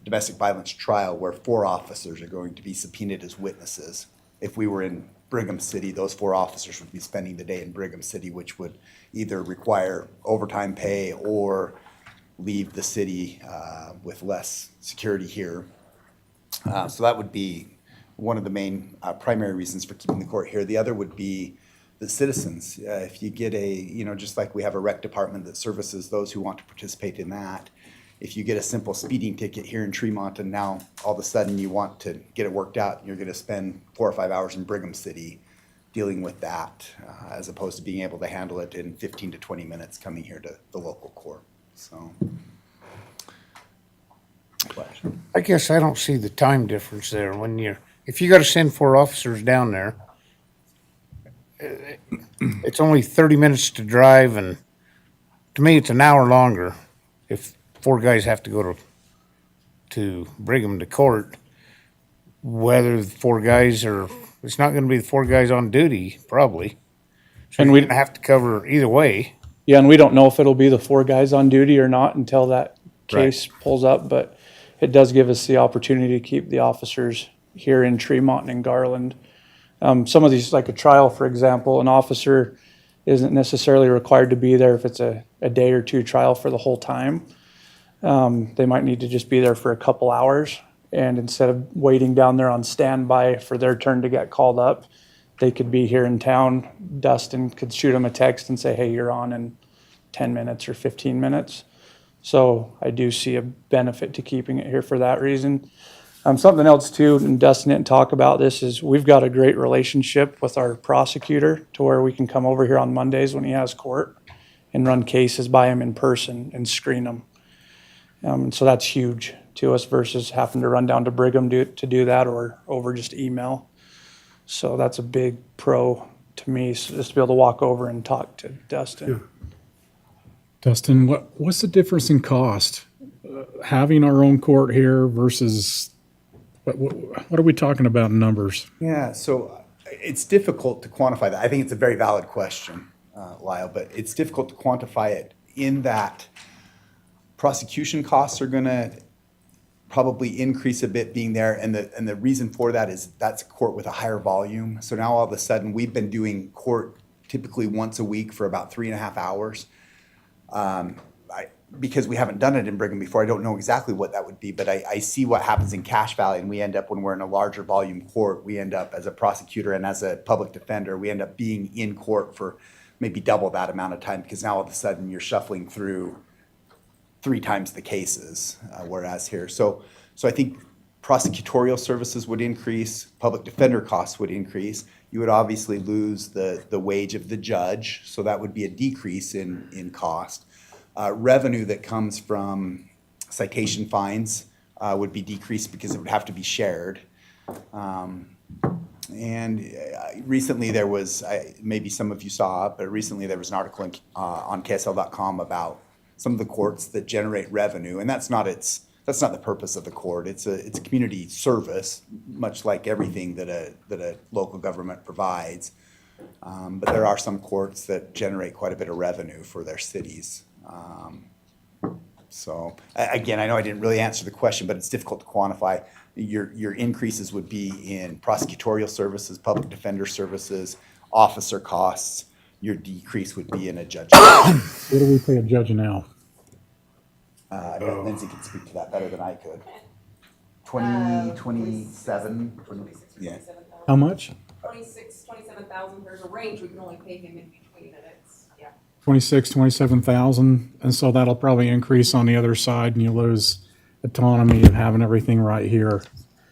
domestic violence trial where 4 officers are going to be subpoenaed as witnesses. If we were in Brigham City, those 4 officers would be spending the day in Brigham City, which would either require overtime pay or leave the city with less security here. So that would be one of the main primary reasons for keeping the court here. The other would be the citizens. If you get just like we have a rec department that services those who want to participate in that, if you get a simple speeding ticket here in Tremont and now all of a sudden you want to get it worked out, and you're going to spend 4 or 5 hours in Brigham City dealing with that, as opposed to being able to handle it in 15 to 20 minutes coming here to the local court. So, I guess I don't see the time difference there if you gotta send 4 officers down there, it's only 30 minutes to drive, and to me, it's an hour longer if 4 guys have to go to Brigham to court. Whether the 4 guys it's not gonna be the 4 guys on duty, probably. And we- we're gonna have to cover either way. Yeah, and we don't know if it'll be the 4 guys on duty or not until that case pulls up, but it does give us the opportunity to keep the officers here in Tremont and in Garland. Some of these, like a trial, for example, an officer isn't necessarily required to be there if it's a day or 2 trial for the whole time. They might need to just be there for a couple hours, and instead of waiting down there on standby for their turn to get called up, they could be here in town. Dustin could shoot them a text and say, hey, you're on in 10 minutes or 15 minutes. So I do see a benefit to keeping it here for that reason. Something else too, and Dustin didn't talk about this, is we've got a great relationship with our prosecutor to where we can come over here on Mondays when he has court and run cases by him in person and screen them. So that's huge to us versus having to run down to Brigham to do that or over just email. So that's a big pro to me, so just to be able to walk over and talk to Dustin. Dustin, what's the difference in cost? Having our own court here versus, what are we talking about in numbers? Yeah, so it's difficult to quantify that. I think it's a very valid question, Lyle, but it's difficult to quantify it in that prosecution costs are gonna probably increase a bit being there, and the reason for that is that's a court with a higher volume. So now all of a sudden, we've been doing court typically once a week for about 3.5 hours. Because we haven't done it in Brigham before, I don't know exactly what that would be, but I see what happens in Cache Valley, and we end up, when we're in a larger volume court, we end up as a prosecutor and as a public defender, we end up being in court for maybe double that amount of time, because now all of a sudden you're shuffling through 3 times the cases, whereas here. So I think prosecutorial services would increase, public defender costs would increase. You would obviously lose the wage of the judge, so that would be a decrease in cost. Revenue that comes from citation fines would be decreased because it would have to be shared. Recently there was, maybe some of you saw it, but recently there was an article on KSL.com about some of the courts that generate revenue, and that's not the purpose of the court. It's a community service, much like everything that a local government provides. But there are some courts that generate quite a bit of revenue for their cities. So again, I know I didn't really answer the question, but it's difficult to quantify. Your increases would be in prosecutorial services, public defender services, officer costs. Your decrease would be in a judge. What do we pay a judge now? I bet Lindsay can speak to that better than I could. 27, yeah. How much? 27,000, there's a range, we can only pay him in between, and it's, yeah. 27,000, and so that'll probably increase on the other side, and you lose autonomy of having everything right here.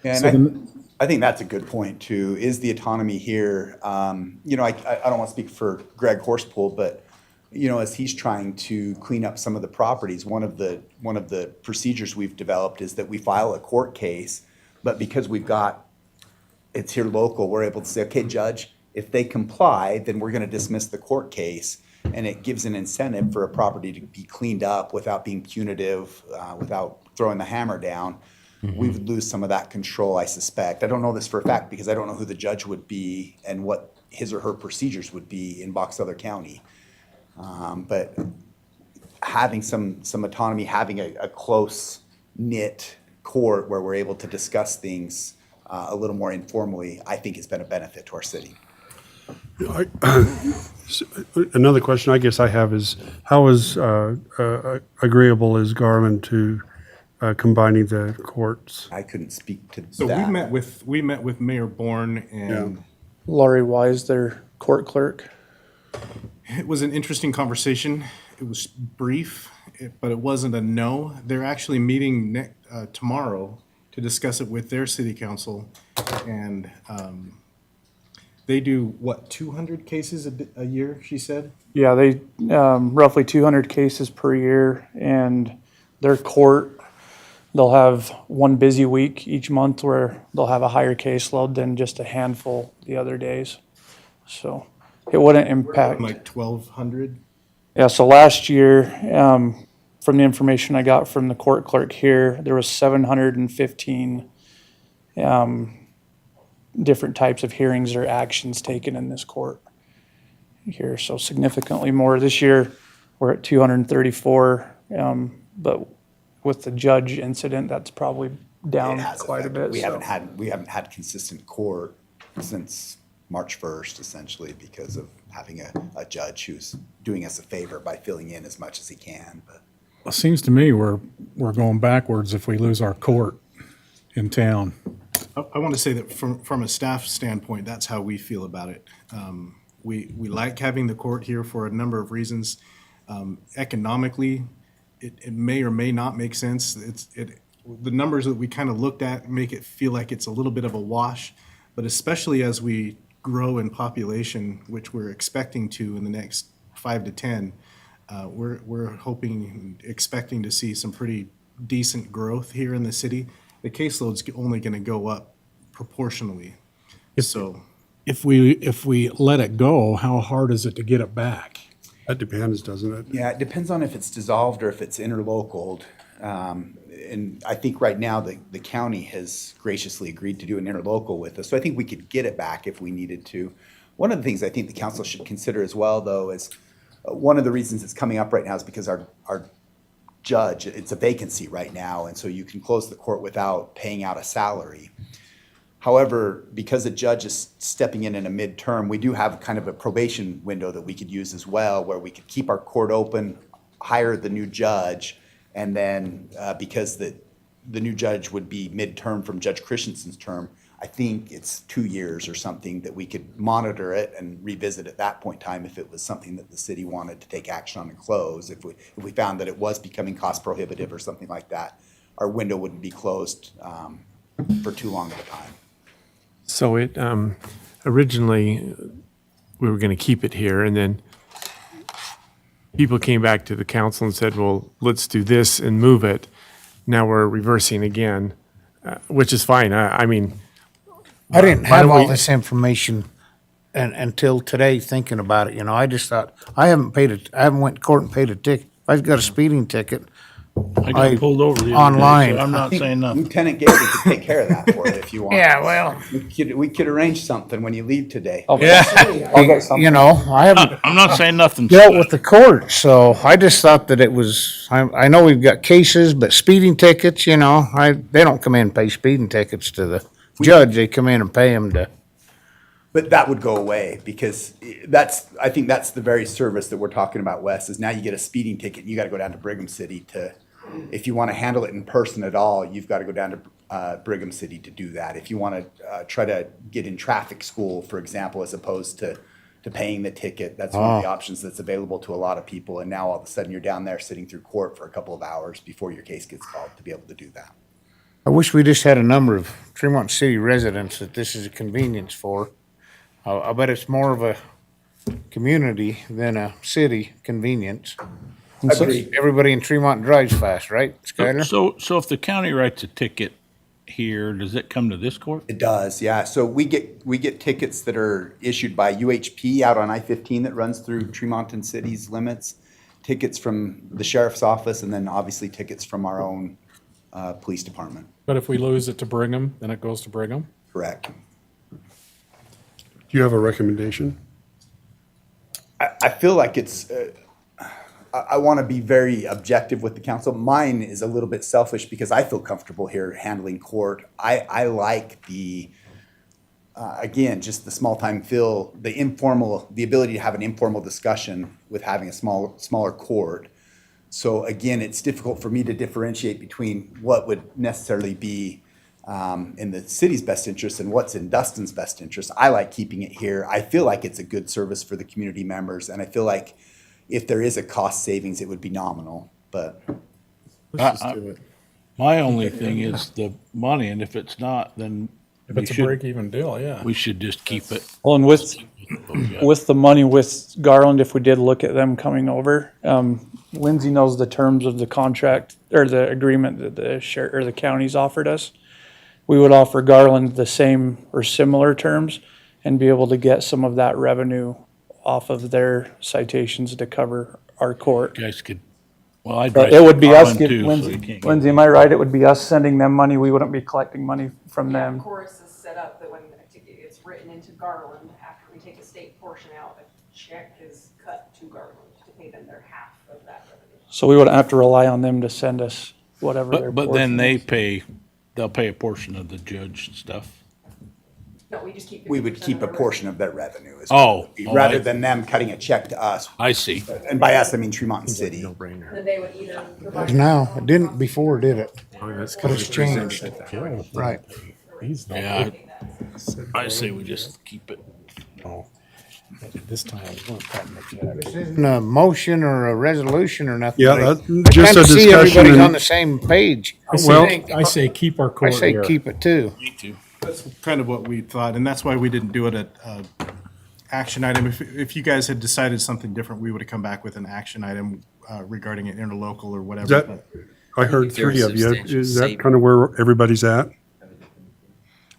Yeah, So and then- I think that's a good point too, is the autonomy here. I don't want to speak for Greg Horsepool, but as he's trying to clean up some of the properties, one of the procedures we've developed is that we file a court case, but because it's here local, we're able to say, okay, judge, if they comply, then we're going to dismiss the court case. And it gives an incentive for a property to be cleaned up without being punitive, without throwing the hammer down. We would lose some of that control, I suspect. I don't know this for a fact because I don't know who the judge would be and what his or her procedures would be in Box Elder County. But having some autonomy, having a close-knit court where we're able to discuss things a little more informally, I think has been a benefit to our city. Another question I guess I have is, how agreeable is Garland to combining the courts? I couldn't speak to So that. we met with Mayor Bourne, and Laurie Wise, their court clerk. it was an interesting conversation. It was brief, but it wasn't a no. They're actually meeting tomorrow to discuss it with their city council, and they do, 200 cases a year, she said? Yeah, they, roughly 200 cases per year, and their court, they'll have one busy week each month where they'll have a higher caseload than just a handful the other days. So it wouldn't impact. Like 1,200? Yeah, so last year, from the information I got from the court clerk here, there was 715 different types of hearings or actions taken in this court. here, so significantly more. This year, we're at 234, but with the judge incident, that's probably down It has quite a affected. bit. We so. haven't had consistent court since March 1st, essentially, because of having a judge who's doing us a favor by filling in as much as he can, but. It seems to me we're going backwards if we lose our court in town. I want to say that from a staff standpoint, that's how we feel about it. We like having the court here for a number of reasons. Economically, it may or may not make sense. The numbers that we kind of looked at make it feel like it's a little bit of a wash, but especially as we grow in population, which we're expecting to in the next 5 to 10, we're hoping, expecting to see some pretty decent growth here in the city. The caseload's only going to go up proportionally. So If we let it go, how hard is it to get it back? That depends, doesn't it? Yeah, it depends on if it's dissolved or if it's interlocal. And I think right now the county has graciously agreed to do an interlocal with us. So I think we could get it back if we needed to. One of the things I think the council should consider as well, though, is one of the reasons it's coming up right now is because our judge, it's a vacancy right now, and so you can close the court without paying out a salary. However, because a judge is stepping in a midterm, we do have kind of a probation window that we could use as well, where we could keep our court open, hire the new judge, and then because the new judge would be midterm from Judge Christensen's term, I think it's 2 years or something that we could monitor it and revisit at that point in time if it was something that the city wanted to take action on and close. If we found that it was becoming cost prohibitive or something like that, our window wouldn't be closed for too long of a time. So it, originally, we were going to keep it here, and then people came back to the council and said, well, let's do this and move it. Now we're reversing again, which is fine. I mean, I didn't Why have don't all we- this information until today, thinking about it, I just thought, I haven't went to court and paid a ticket. If I've got a speeding ticket, I I- got pulled over the other day, online. so I'm I not think saying nothing. Lieutenant Gailey could take care of that for you if you want. Yeah, well. We could arrange something when you leave today. I'll Yeah, get something. I haven't I'm not saying nothing. dealt with the court, so I just thought that it was, I know we've got cases, but speeding tickets, they don't come in and pay speeding tickets to the judge, they come in and pay them to. But that would go away because I think that's the very service that we're talking about, Wes, is now you get a speeding ticket and you got to go down to Brigham City if you want to handle it in person at all, you've got to go down to Brigham City to do that. If you want to try to get in traffic school, for example, as opposed to paying the ticket, that's one of the options that's available to a lot of people. And now all of a sudden you're down there sitting through court for a couple of hours before your case gets called to be able to do that. I wish we just had a number of Tremont City residents that this is a convenience for. I bet it's more of a community than a city convenience. Agreed. Everybody in Tremont drives fast, right, Skyler? So if the county writes a ticket here, does it come to this court? It does, yeah. So we get tickets that are issued by UHP out on I-15 that runs through Tremont and City's limits, tickets from the sheriff's office, and then obviously tickets from our own police department. But if we lose it to Brigham, then it goes to Brigham? Correct. Do you have a recommendation? I feel like it's, I want to be very objective with the council. Mine is a little bit selfish because I feel comfortable here handling court. I like the, again, just the small time feel, the ability to have an informal discussion with having a smaller court. So again, it's difficult for me to differentiate between what would necessarily be in the city's best interest and what's in Dustin's best interest. I like keeping it here. I feel like it's a good service for the community members, and I feel like if there is a cost savings, it would be nominal, but. let's just do it. My only thing is the money, and if it's not, then If it's a break-even deal, yeah. we should just keep it. Well, and with the money with Garland, if we did look at them coming over, Lindsay knows the terms of the contract or the agreement that the county's offered us. We would offer Garland the same or similar terms and be able to get some of that revenue off of their citations to cover our court. Guys could, well, I'd. But it would be us, too, so Lindsay, you can't get- Lindsay, am I right? It would be us sending them money. We wouldn't be collecting money from Yeah, them. Chorus is set up that when it's written into Garland, after we take a state portion out, check is cut to Garland to pay them their half of that revenue. So we wouldn't have to rely on them to send us whatever their But then portion they is. they'll pay a portion of the judge stuff. No, we just keep. We would 50% keep a of our portion of their revenue. is Oh, what it would be, oh, rather I- than them cutting a check to us. I see. And by us, I mean Tremont City. revenue. Then they would either provide. Now, it didn't before, did it? Oh, that's But it's changed. Right. Yeah, I say we just keep it. This time, we weren't cutting the check. This isn't a motion or a resolution or nothing. Yeah, right? that's just Kinda a see discussion. everybody's on and- the same page. Well, I say keep our I court say here. keep it too. Me too. That's kind of what we thought, and that's why we didn't do it at, action item. If you guys had decided something different, we would have come back with an action item, regarding an interlocal or whatever. That- but- I heard Is there a 3 of you. substantial Is that savings? kind of where everybody's at?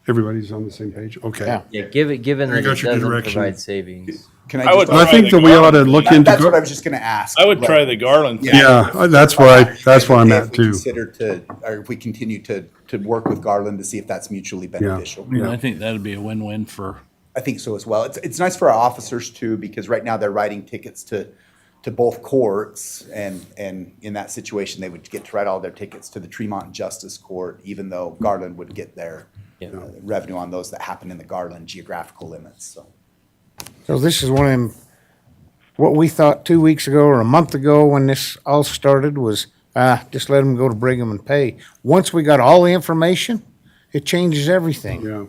Everybody's on the same page? Okay. Yeah. Yeah, given I that got it your doesn't direction. provide savings. Can I would just- I think that we ought to look into. That's what I was just gonna ask. I would like, try the Garland thing. Yeah, that's where I'm if at we too. Consider to, or if we continue to work with Garland to see if that's mutually beneficial. I think that'd be a win-win for, I think so as well. It's nice for our officers too, because right now they're writing tickets to both courts, and in that situation, they would get to write all their tickets to the Tremont Justice Court, even though Garland would get their revenue on those that happen in the Garland geographical limits, so. So this is one of them, what we thought 2 weeks ago or a month ago when this all started was, just let them go to Brigham and pay. Once we got all the information, it changes everything. Yeah,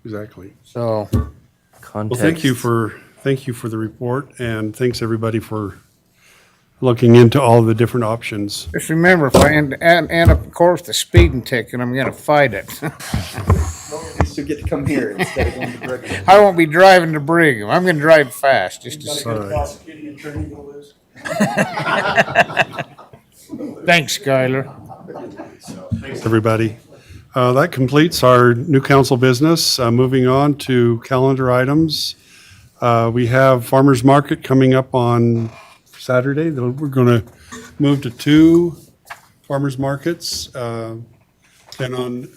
exactly. So, Well, Context. thank you for the report, and thanks everybody for looking into all the different options. just remember, if I end up in court with a speeding ticket, I'm gonna fight it. You still get to come here instead of going to Brigham. I won't be driving to Brigham. I'm gonna drive fast, just to. All right. Prosecuting attorney to lose. Thanks, Skylar. Thanks, everybody. That completes our new council business. Moving on to calendar items. We have Farmers Market coming up on Saturday. We're going to move to 2 farmers markets, and on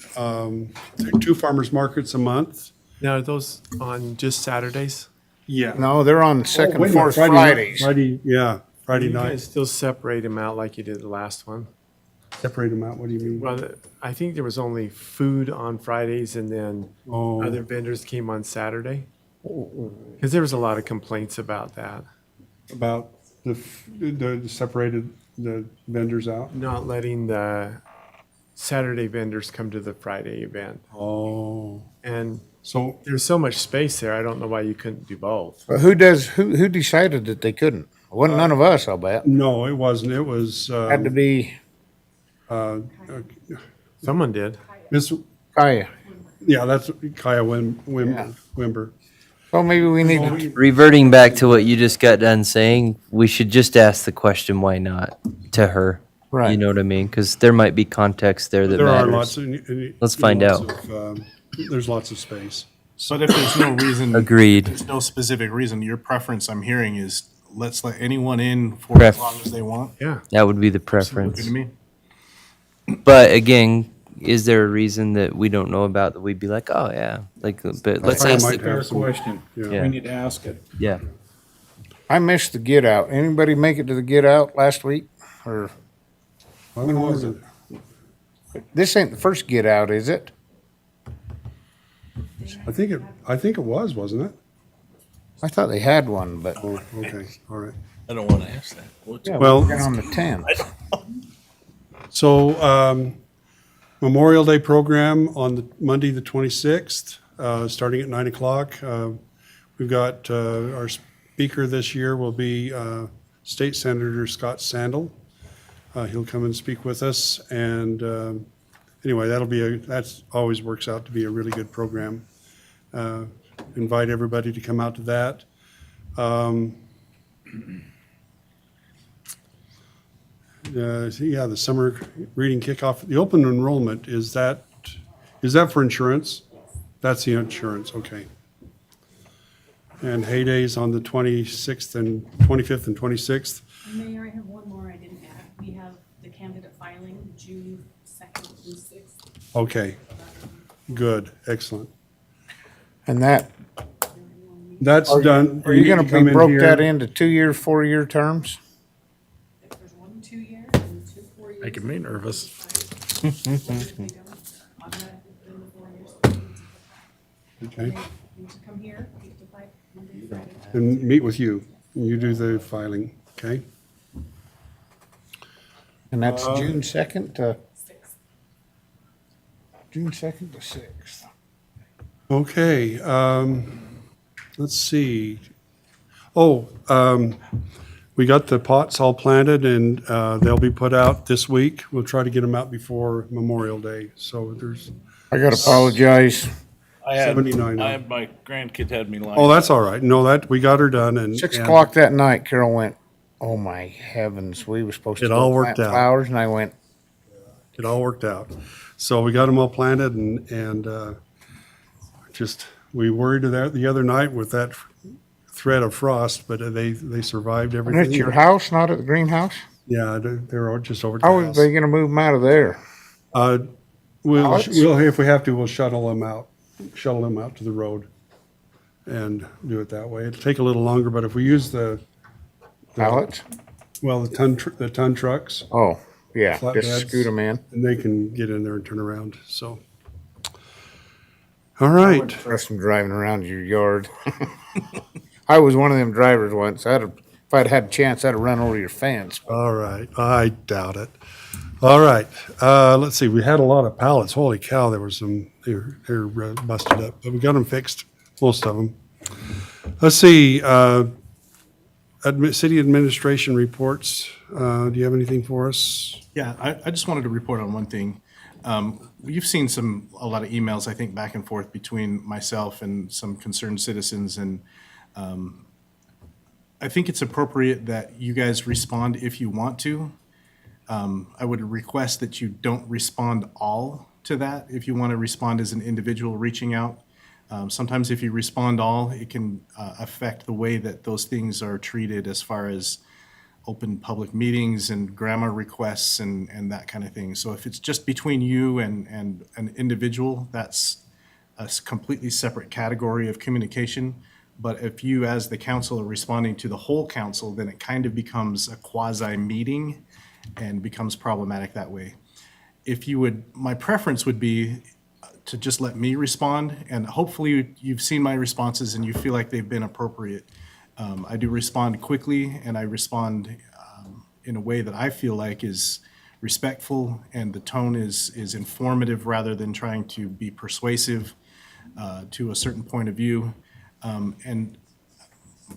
2 farmers markets a month. Now, are those on just Saturdays? Yeah. No, they're on second, Wait a minute, fourth Friday night- Fridays. Friday, yeah, Friday You guys night. still separate them out like you did the last one? Separate them out, what do you mean? Well, I think there was only food on Fridays and then Oh. other vendors came on Saturday. Because there was a lot of complaints about that, About the separated the vendors out? not letting the Saturday vendors come to the Friday event. Oh, And so, there's so much space there, I don't know why you couldn't do both. But who decided that they couldn't? It wasn't none of us, I'll bet. no, it wasn't, it was, Had to be Someone did. Miss, Kaya. yeah, that's Kaya Yeah. Wimber. So maybe we need to, Reverting back to what you just got done saying, we should just ask the question, why not, to her. You right. know what I mean? Because there might be context there that There are matters. lots of. Let's find out. There's lots of space. But if there's no reason. Agreed. There's no specific reason, your preference I'm hearing is, let's let anyone in for as Pref- long as they want. Yeah. That would be the Good preference. to me. But again, is there a reason that we don't know about that we'd be like, oh, yeah, like, but let's I ask, might the- have Fair some- question. Yeah. We need to ask it. yeah. I missed the get out. Anybody make it to the get out last week? Or When was it? this ain't the first get out, is it? I think it was, wasn't it? I thought they had one, but Oh, okay, all right. I don't want to ask that. What's- yeah, Well- we're on the 10th. So, Memorial Day program on the Monday, the 26th, starting at 9 o'clock. We've got, our speaker this year will be, State Senator Scott Sandel. He'll come and speak with us, and, anyway, that's always works out to be a really good program. Invite everybody to come out to that. Yeah, the summer reading kickoff, the open enrollment, is that for insurance? That's the insurance, okay. And Haydays on the 26th and 25th and 26th. Mayor, I have one more I didn't add. We have the candidate filing June 2nd and 6th. Okay, good, excellent. And that, That's done. Are you need gonna to come be in broke here. that into 2-year, 4-year terms? If there's 1 2-year and 2 4-year. Making me nervous. If they don't, automatically put in the 4 years. Okay. They need to come here, 8 to 5, Monday, Friday. And meet with you. You do the filing, okay? And that's June 2nd to, 6. June 2nd to 6th. Okay, let's see. We got the pots all planted and they'll be put out this week. We'll try to get them out before Memorial Day. So there's, I gotta apologize. I had 79. my grandkids had me lying. oh, that's all right. No, we got her done and. 6 and- o'clock that night, Carol went, "Oh my heavens, we were supposed to It go all worked plant out. flowers," and I went, It all worked out. So we got them all planted and we worried that the other night with that threat of frost, but they survived "And everything. it's your house, not at the greenhouse? Yeah, they're all just over the How are house. they gonna move them out of there?" We'll, Pallets? if we have to, we'll shuttle them out to the road and do it that way. It'll take a little longer, but if we use the Pallets? the ton trucks, Oh, yeah, Flatbeds. just scoot them in. and they can get in there and turn around, so. All right, Trust them driving around your yard. I was one of them drivers once. If I'd had a chance, I'd have run over your fence. all right. I doubt it. All right, let's see, we had a lot of pallets. Holy cow, there were some, they're busted up, but we got them fixed, most of them. Let's see, city administration reports. Do you have anything for us? Yeah, I just wanted to report on one thing. You've seen a lot of emails, I think, back and forth between myself and some concerned citizens, and I think it's appropriate that you guys respond if you want to. I would request that you don't respond all to that if you want to respond as an individual reaching out. Sometimes if you respond all, it can affect the way that those things are treated as far as open public meetings and grammar requests and that kind of thing. So if it's just between you and an individual, that's a completely separate category of communication. But if you, as the council, are responding to the whole council, then it kind of becomes a quasi-meeting and becomes problematic that way. If you would, my preference would be to just let me respond, and hopefully you've seen my responses and you feel like they've been appropriate. I do respond quickly, and I respond in a way that I feel like is respectful, and the tone is informative rather than trying to be persuasive to a certain point of view. And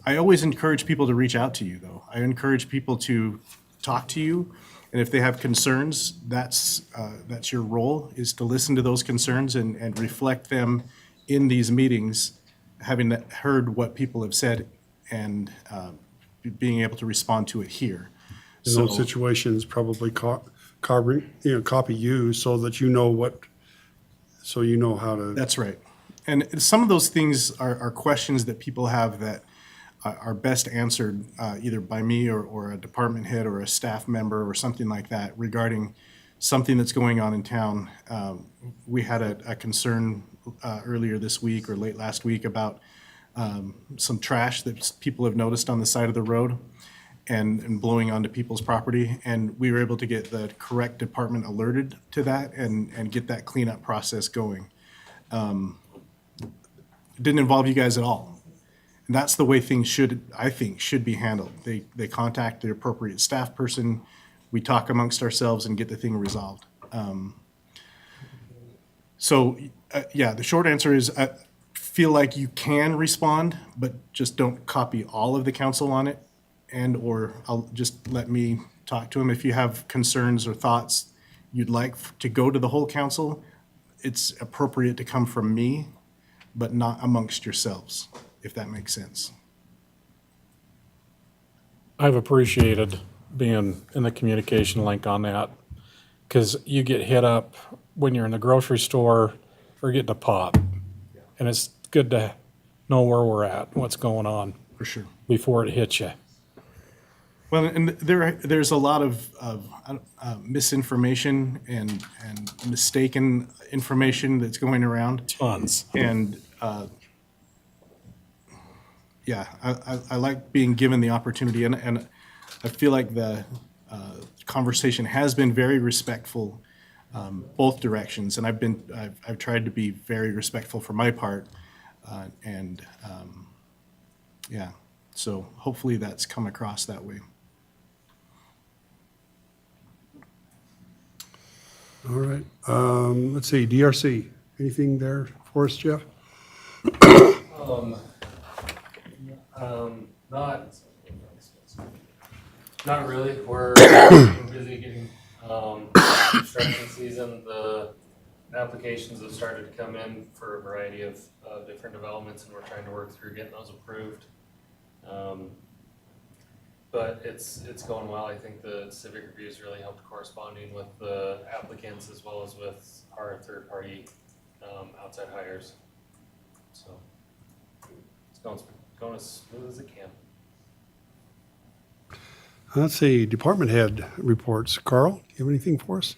I always encourage people to reach out to you, though. I encourage people to talk to you, and if they have concerns, that's your role, is to listen to those concerns and reflect them in these meetings, having heard what people have said and being able to respond to it here. In those situations, probably copy you so that you know how to. That's right. And some of those things are questions that people have that are best answered either by me or a department head or a staff member or something like that regarding something that's going on in town. We had a concern earlier this week or late last week about some trash that people have noticed on the side of the road and blowing onto people's property. And we were able to get the correct department alerted to that and get that cleanup process going. It didn't involve you guys at all. And that's the way things I think, should be handled. They contact the appropriate staff person, we talk amongst ourselves and get the thing resolved. Yeah, the short answer is I feel like you can respond, but just don't copy all of the council on it, or I'll just let me talk to them. If you have concerns or thoughts you'd like to go to the whole council, it's appropriate to come from me, but not amongst yourselves, if that makes sense. I've appreciated being in the communication link on that, because you get hit up when you're in the grocery store for getting a pop. And it's good to know where we're at, what's going on For sure. before it hits you. Well, and there's a lot of misinformation and mistaken information that's going around. Tons. And yeah, I like being given the opportunity, and I feel like the conversation has been very respectful, both directions, and I've tried to be very respectful for my part, and yeah, so hopefully that's come across that way. All right. Let's see, DRC, anything there for us, Jeff? Not really. We're busy getting, construction season. The applications have started to come in for a variety of, different developments, and we're trying to work through getting those approved. But it's going well. I think the civic reviews really helped corresponding with the applicants as well as with our third-party, outside hires. So it's going as smooth as it can. Let's see, department head reports. Carl, do you have anything for us?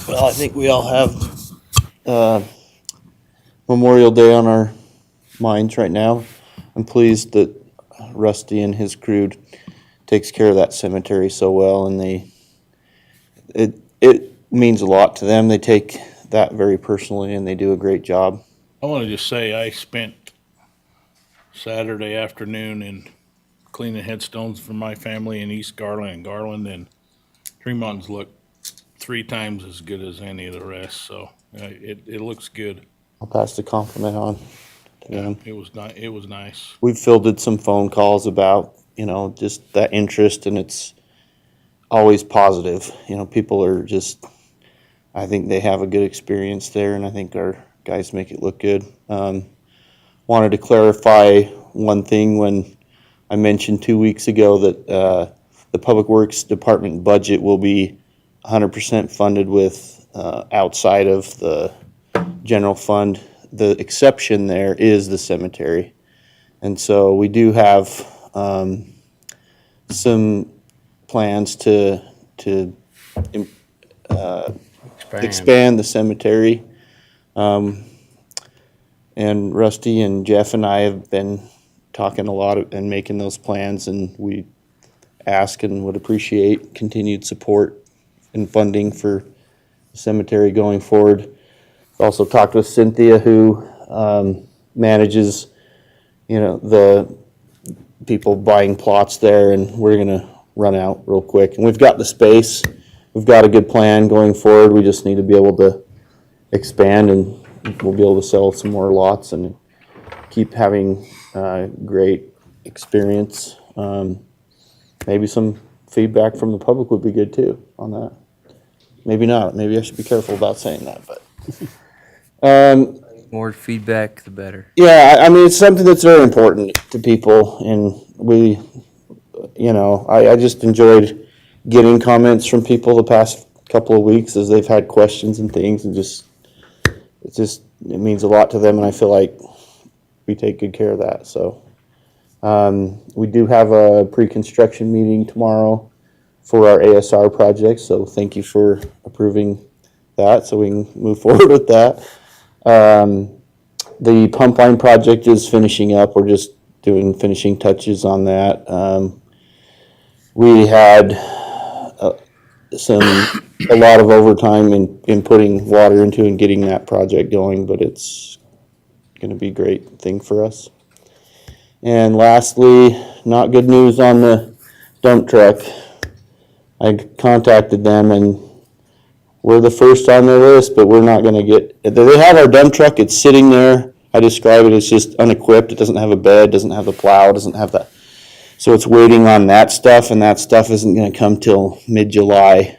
Well, I think we all have Memorial Day on our minds right now. I'm pleased that Rusty and his crew takes care of that cemetery so well, and it means a lot to them. They take that very personally, and they do a great job. I want to just say I spent Saturday afternoon in cleaning headstones for my family in East Garland, and Tremont's look 3 times as good as any of the rest, so it looks good. I'll pass the compliment on to them. It was nice. We've fielded some phone calls about, just that interest, and it's always positive. People are just, I think they have a good experience there, and I think our guys make it look good. Wanted to clarify one thing when I mentioned 2 weeks ago that the Public Works Department budget will be 100% funded with outside of the general fund. The exception there is the cemetery. And so we do have some plans to expand the cemetery. And Rusty and Jeff and I have been talking a lot and making those plans, and we ask and would appreciate continued support and funding for the cemetery going forward. Also talked with Cynthia, who manages, the people buying plots there, and we're gonna run out real quick. And we've got the space, we've got a good plan going forward. We just need to be able to expand, and we'll be able to sell some more lots and keep having great experience. Maybe some feedback from the public would be good too on that. Maybe not. Maybe I should be careful about saying that, but. More feedback, the better. Yeah, I mean, it's something that's very important to people, and we, I just enjoyed getting comments from people the past couple of weeks as they've had questions and things, and it means a lot to them, and I feel like we take good care of that. So we do have a pre-construction meeting tomorrow for our ASR project, so thank you for approving that so we can move forward with that. The pump line project is finishing up. We're just doing finishing touches on that. We had a lot of overtime in putting water into and getting that project going, but it's going to be a great thing for us. And lastly, not good news on the dump truck. I contacted them, and we're the first on their list, but we're not going to get. They have our dump truck. It's sitting there. I describe it as just unequipped. It doesn't have a bed, doesn't have the plow, doesn't have that. So it's waiting on that stuff, and that stuff isn't going to come till mid-July,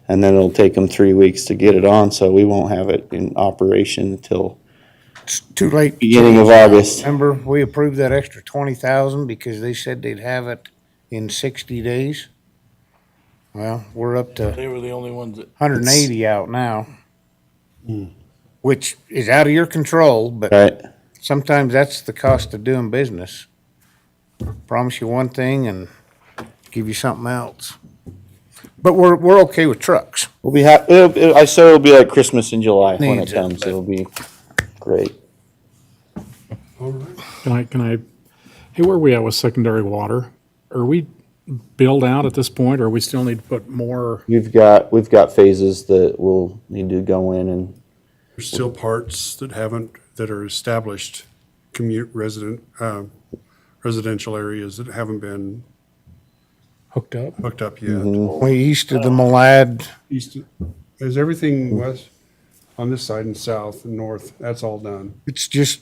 and then it'll take them 3 weeks to get it on. So we won't have it in operation until It's too late. beginning of August. Remember, we approved that extra 20,000 because they said they'd have it in 60 days. Well, we're up to They were the only ones that. 180 out now, which is out of your control, but Right. sometimes that's the cost of doing business. Promise you one thing and give you something else. But we're okay with trucks. We'll be I say it'll be like Christmas in July when it Needs it, comes. but- It'll be great. Can I, hey, where are we at with secondary water? Are we billed out at this point, or we still need to put more? We've got phases that we'll need to go in and There's still parts that are established residential areas that haven't been Hooked up? hooked up yet. Way east of the Malad, Is everything west, on this side and south and north, that's all done? it's just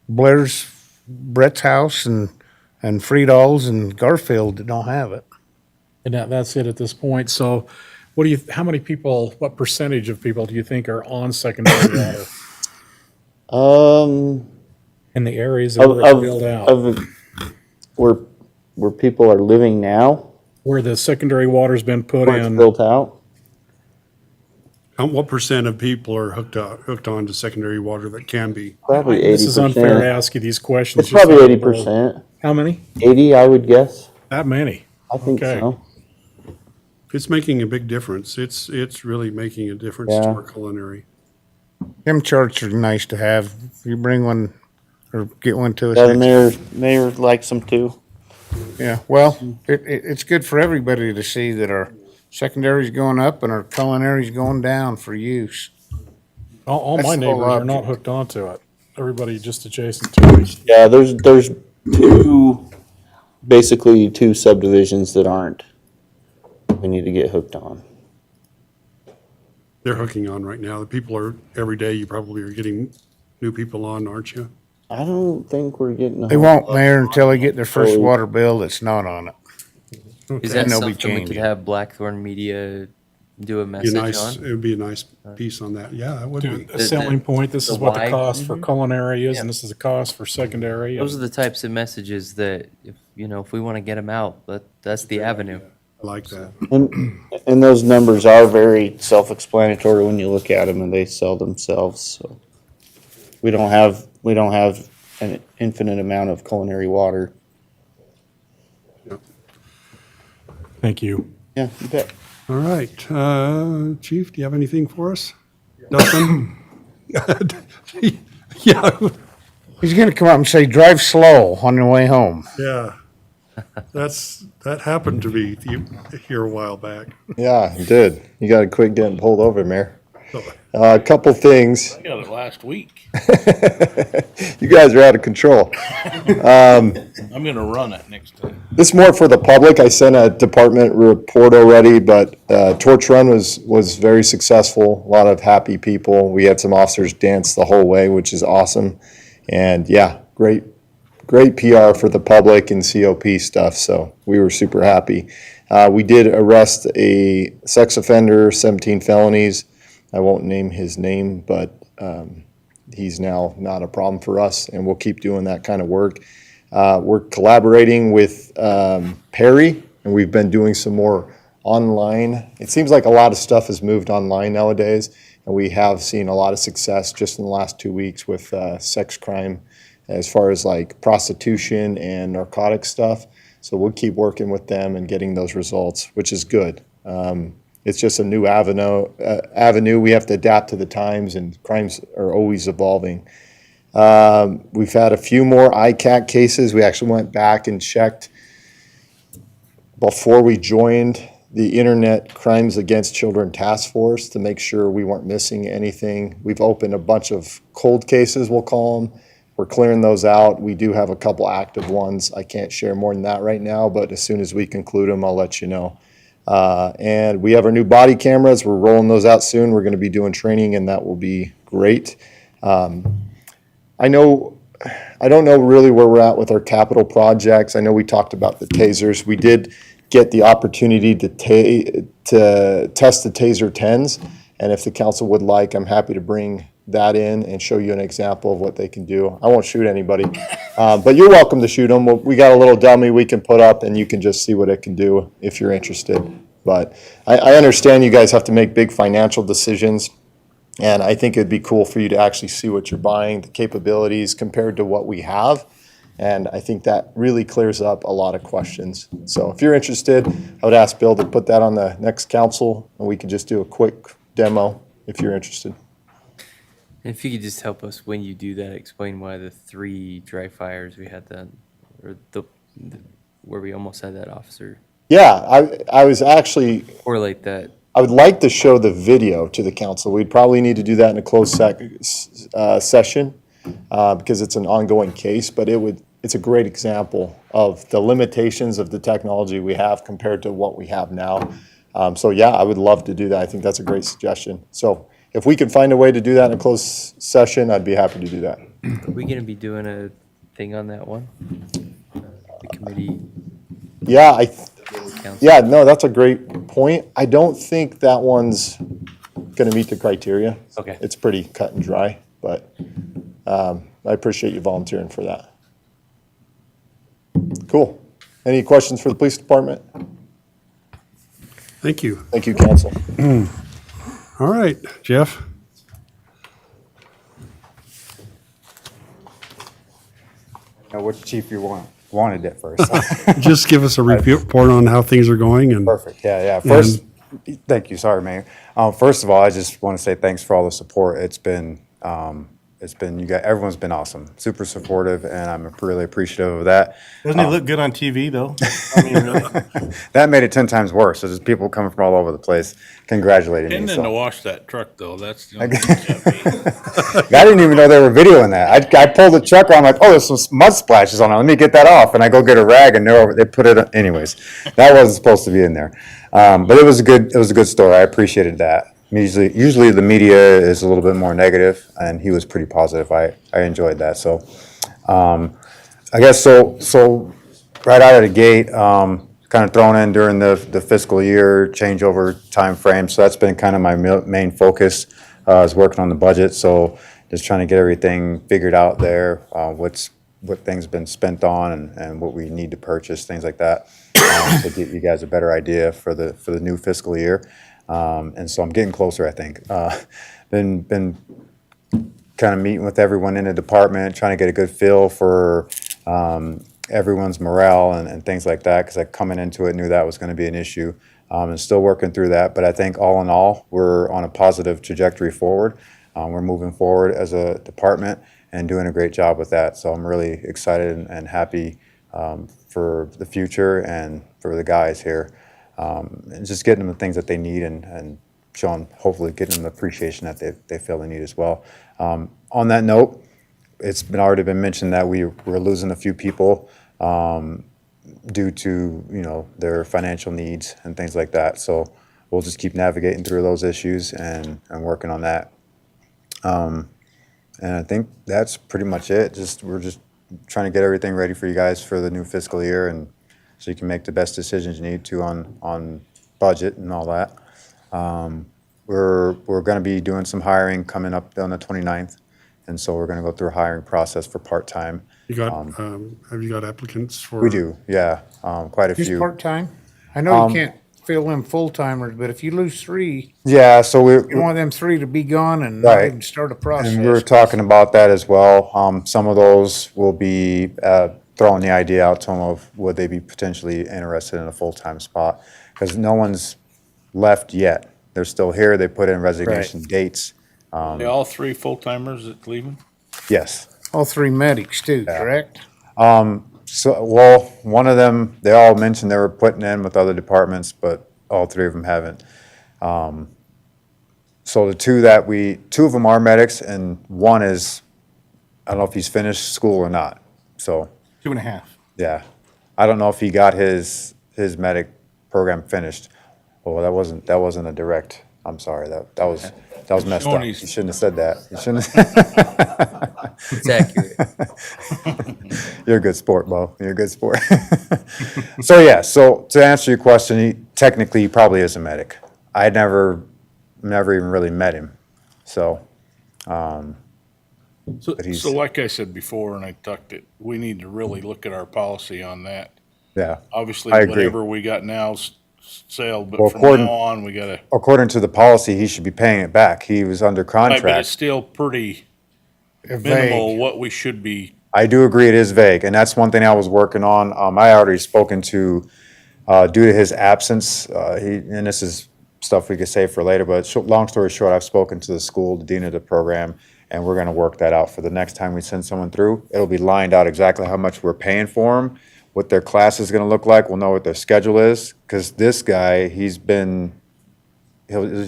Brett's house and Friedal's and Garfield that don't have it. And that's it at this point. So how many people, what percentage of people do you think are on secondary water in the areas that were built out? where people are living now, Where the secondary water's been put where it's in? built out. What percent of people are hooked on to secondary water that can be? Probably 80%. This is unfair to ask you these questions. It's just probably out of the blue. 80%. How many? 80, I would guess. That many? I think Okay. so. It's making a big difference. It's really making a difference to Yeah. our culinary. Them charts are nice to have. You bring one or get one to us. Yeah, the next- mayor likes them too. Yeah, well, it's good for everybody to see that our secondary's going up and our culinary's going down for use. All That's my the whole neighbors are not object. hooked onto it. Everybody just adjacent to me. Yeah, there's basically two subdivisions that aren't. We need to get hooked on. They're hooking on right now. The people are, every day you probably are getting new people on, aren't you? I don't think we're getting. They won't, Mayor, until they get their first Oh. water bill that's not on it. Is that And they'll be something we could changing. have Blackthorn Media do a Be message nice, on? it would be a nice piece on that. Yeah, it would be. A selling point, this the is what the why. cost for culinary is, Yeah. and this is the cost for secondary. Those are the types of messages that, if we want to get them out, that's the avenue. I like that. And those numbers are very self-explanatory when you look at them, and they sell themselves. So we don't have an infinite amount of culinary water. Thank you. Yeah, you bet. All right, Chief, do you have anything for us? Nothing? Yeah, He's gonna come up and say, drive slow on your way home. yeah. That happened to me here a while back. Yeah, it did. You got to quit getting pulled over, Mayor. A couple things. I got it last week. You guys are out of control. I'm gonna run it next time. This is more for the public. I sent a department report already, but torch run was very successful. A lot of happy people. We had some officers dance the whole way, which is awesome. And yeah, great PR for the public and COP stuff. So we were super happy. We did arrest a sex offender, 17 felonies. I won't name his name, but he's now not a problem for us, and we'll keep doing that kind of work. We're collaborating with Perry, and we've been doing some more online. It seems like a lot of stuff has moved online nowadays, and we have seen a lot of success just in the last 2 weeks with sex crime as far as like prostitution and narcotic stuff. So we'll keep working with them and getting those results, which is good. It's just a new avenue. We have to adapt to the times, and crimes are always evolving. We've had a few more ICAC cases. We actually went back and checked before we joined the Internet Crimes Against Children Task Force to make sure we weren't missing anything. We've opened a bunch of cold cases, we'll call them. We're clearing those out. We do have a couple active ones. I can't share more than that right now, but as soon as we conclude them, I'll let you know. And we have our new body cameras. We're rolling those out soon. We're going to be doing training, and that will be great. I don't know really where we're at with our capital projects. I know we talked about the tasers. We did get the opportunity to test the Taser 10s, and if the council would like, I'm happy to bring that in and show you an example of what they can do. I won't shoot anybody, but you're welcome to shoot them. We got a little dummy we can put up, and you can just see what it can do if you're interested. But I understand you guys have to make big financial decisions, and I think it'd be cool for you to actually see what you're buying, the capabilities compared to what we have. And I think that really clears up a lot of questions. So if you're interested, I would ask Bill to put that on the next council, and we could just do a quick demo if you're interested. If you could just help us when you do that, explain why the 3 dry fires we had that, or where we almost had that officer Yeah, I was actually, correlate that. I would like to show the video to the council. We'd probably need to do that in a closed session because it's an ongoing case, but it's a great example of the limitations of the technology we have compared to what we have now. So yeah, I would love to do that. I think that's a great suggestion. So if we can find a way to do that in a closed session, I'd be happy to do that. Are we gonna be doing a thing on that one? The committee, Yeah, council? yeah, no, that's a great point. I don't think that one's gonna meet the criteria. Okay. It's pretty cut and dry, but I appreciate you volunteering for that. Cool. Any questions for the police department? Thank you. Thank you, council. All right, Jeff? Now, which chief you wanted it first? Just give us a report on how things are going and. Perfect, yeah. First, thank you, sorry, Mayor. First of all, I just want to say thanks for all the support. It's been, everyone's been awesome, super supportive, and I'm really appreciative of that. Doesn't he look good on TV, though? I mean, really? That made it 10 times worse. So there's people coming from all over the place congratulating me. Tending so. to wash that truck though, that's the only thing that I didn't even know they were videoing that. I pulled the truck on, I'm like, oh, there's some mud splashes on it. Let me get that off. And I go get a rag, and they put it. Anyways, that wasn't supposed to be in there. But it was a good story. I appreciated that. Usually the media is a little bit more negative, and he was pretty positive. I enjoyed that. So, I guess so right out of the gate, kind of thrown in during the fiscal year changeover time frame. So that's been kind of my main focus, is working on the budget. So just trying to get everything figured out there, what things been spent on and what we need to purchase, things like that, to get you guys a better idea for the new fiscal year. And so I'm getting closer, I think. Been kind of meeting with everyone in the department, trying to get a good feel for everyone's morale and things like that, because I coming into it knew that was going to be an issue, and still working through that. But I think all in all, we're on a positive trajectory forward. We're moving forward as a department and doing a great job with that. So I'm really excited and happy for the future and for the guys here. And just getting them the things that they need and showing, hopefully getting them the appreciation that they feel they need as well. On that note, it's already been mentioned that we're losing a few people due to, their financial needs and things like that. So we'll just keep navigating through those issues and working on that. And I think that's pretty much it. We're just trying to get everything ready for you guys for the new fiscal year, and so you can make the best decisions you need to on budget and all that. We're going to be doing some hiring coming up on the 29th, and so we're going to go through a hiring process for part-time. You got, have you got applicants for? We do, yeah, quite a Just few. part-time? I know you can't fill in full-timers, but if you lose 3, Yeah, so you want them 3 to be gone and not Right. even start a process. And we were talking about that as well. Some of those will be throwing the idea out to them of would they be potentially interested in a full-time spot? Because no one's left yet. They're still here. They put in resignation dates. They all 3 full-timers at Cleveland? Yes. All 3 medics too, correct? So, well, one of them, they all mentioned they were putting in with other departments, but all 3 of them haven't. So the 2 of them are medics, and one is, I don't know if he's finished school or not. So, 2.5. yeah, I don't know if he got his medic program finished. Oh, that wasn't a direct. I'm sorry, that was messed up. You shouldn't have said that. You shouldn't. It's accurate. You're a good sport, Bo. You're a good sport. So yeah, so to answer your question, he technically probably is a medic. I never even really met him. So, but he's, So like I said before, and I tucked it, we need to really look at our policy on that. yeah. Obviously, I agree. whatever we got now's sailed, but Well, from according- now on, we gotta, According to the policy, he should be paying it back. He was under right, but it's contract. still pretty Vague. minimal what we should be I do agree it is vague, and that's one thing I was working on. I already spoken to, due to his absence, and this is stuff we could save for later, but long story short, I've spoken to the school, the dean of the program, and we're gonna work that out for the next time we send someone through. It'll be lined out exactly how much we're paying for them, what their class is gonna look like, we'll know what their schedule is, because this guy, he'll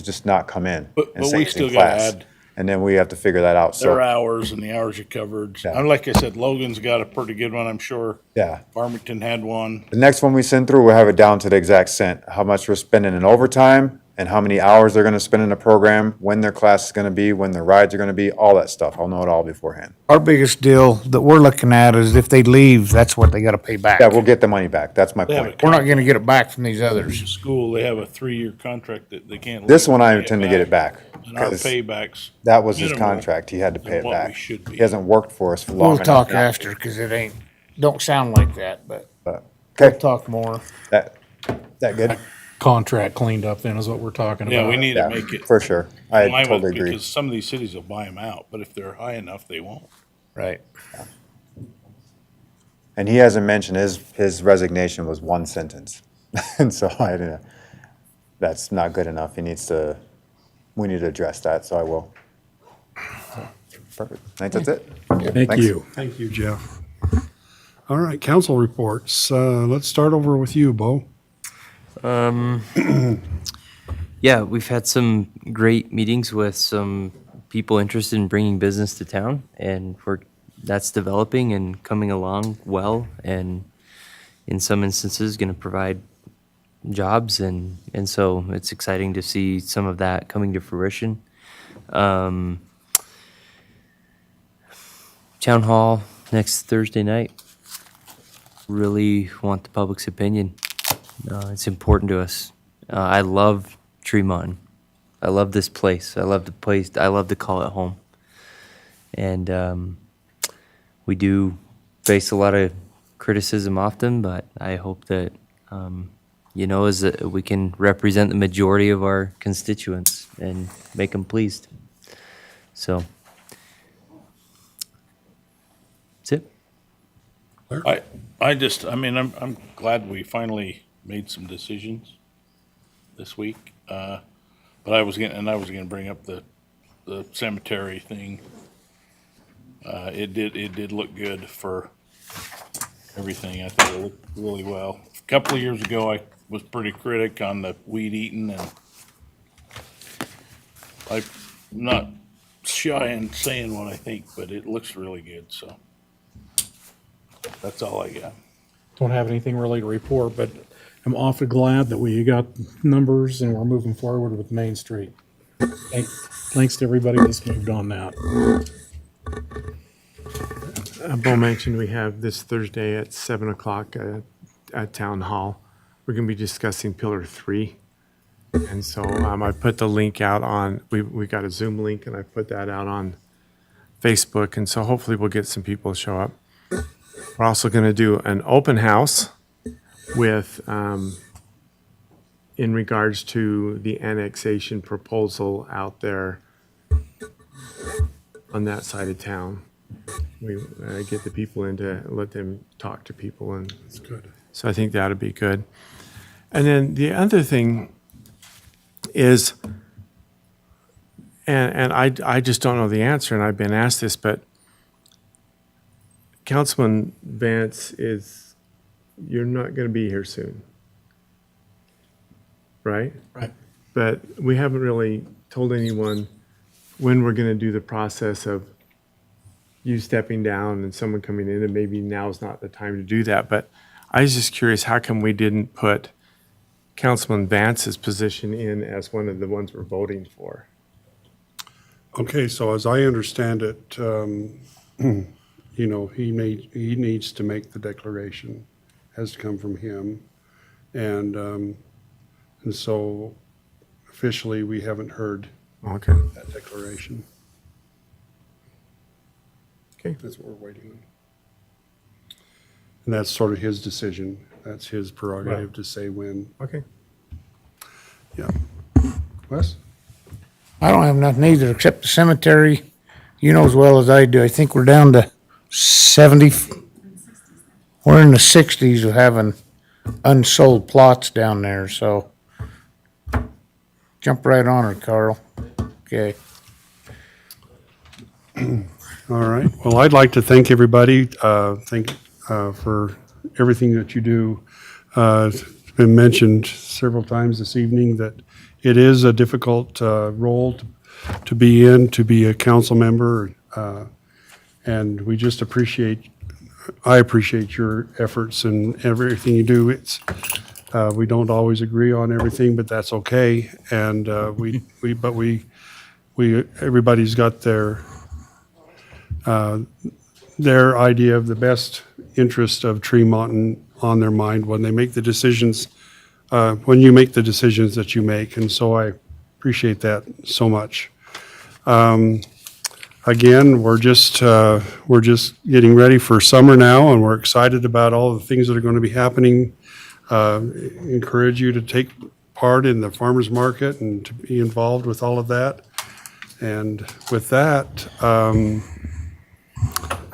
just not come in But and we say he's in still gotta class. add And then we have to figure that out, their so, hours and the hours you covered. Yeah. And like I said, Logan's got a pretty good one, I'm sure. yeah. Farmington had one. The next one we send through, we'll have it down to the exact cent, how much we're spending in overtime, and how many hours they're gonna spend in the program, when their class is gonna be, when their rides are gonna be, all that stuff. I'll know it all beforehand. Our biggest deal that we're looking at is if they leave, that's what they gotta pay back. Yeah, we'll get the money back. That's my They have point. a We're not gonna get it back from these others. school, they have a 3-year contract that they can't. This leave one I and intend to get it back. And our 'cause paybacks. That was his minimal contract. He had to pay than it what we back. should be. He hasn't worked for us for long We'll enough. talk now. after, cause it ain't, don't sound like that, but But, we'll okay, talk more. that good? Contract cleaned up then is what we're talking about. Yeah, we need Yeah, to make it. for sure. I in line with- totally agree. Because some of these cities will buy them out, but if they're high enough, they won't. Right. And he hasn't mentioned his resignation was one sentence. And so that's not good enough. We need to address that, so I will. So, perfect. I think that's it. Thank Thanks. you. Thank you, Jeff. All right, council reports. Let's start over with you, Bo. Yeah, we've had some great meetings with some people interested in bringing business to town, and that's developing and coming along well, and in some instances, going to provide jobs, and so it's exciting to see some of that coming to fruition. Town hall next Thursday night. Really want the public's opinion. It's important to us. I love Tremont. I love this place. I love the place. I love to call it home. And we do face a lot of criticism often, but I hope that, is that we can represent the majority of our constituents and make them pleased. So, that's it. I'm glad we finally made some decisions this week. But I was gonna bring up the cemetery thing. It did look good for everything. I thought it looked really well. A couple of years ago, I was pretty critic on the weed eating, and I'm not shy in saying what I think, but it looks really good, so that's all I got. Don't have anything really to report, but I'm awfully glad that we got numbers and we're moving forward with Main Street. Thanks to everybody that's moved on that. Bo mentioned we have this Thursday at 7:00 at Town Hall. We're going to be discussing Pillar 3. And so I put the link out on, we got a Zoom link, and I put that out on Facebook. And so hopefully we'll get some people to show up. We're also going to do an open house with, in regards to the annexation proposal out there on that side of town. We get the people in to let them talk to people, and That's good. so I think that'd be good. And then the other thing is, and I just don't know the answer, and I've been asked this, but Councilman Vance you're not going to be here soon, right? Right. But we haven't really told anyone when we're going to do the process of you stepping down and someone coming in, and maybe now's not the time to do that. But I was just curious, how come we didn't put Councilman Vance's position in as one of the ones we're voting for? Okay, so as I understand it, he needs to make the declaration, has to come from him. And so officially, we haven't heard Okay. that declaration. Okay. That's what we're waiting on. And that's sort of his decision. That's his prerogative Right. to say when. Okay. Yeah. Wes? I don't have nothing either except the cemetery. You know as well as I do. I think we're down to 70, we're in the 60s of having unsold plots down there, so jump right on it, Carl. Okay. All right. Well, I'd like to thank everybody, for everything that you do. It's been mentioned several times this evening that it is a difficult role to be in, to be a council member. And we just I appreciate your efforts and everything you do. We don't always agree on everything, but that's okay. And everybody's got their idea of the best interest of Tremont on their mind when they make the decisions, when you make the decisions that you make. And so I appreciate that so much. Again, we're just getting ready for summer now, and we're excited about all the things that are going to be happening. Encourage you to take part in the farmers market and to be involved with all of that. And with that, I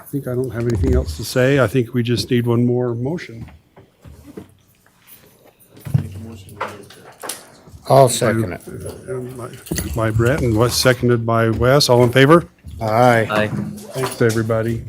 think I don't have anything else to say. I think we just need one more motion. I'll second it. By Brett and was seconded by Wes. All in favor? Aye. Aye. Thanks, everybody.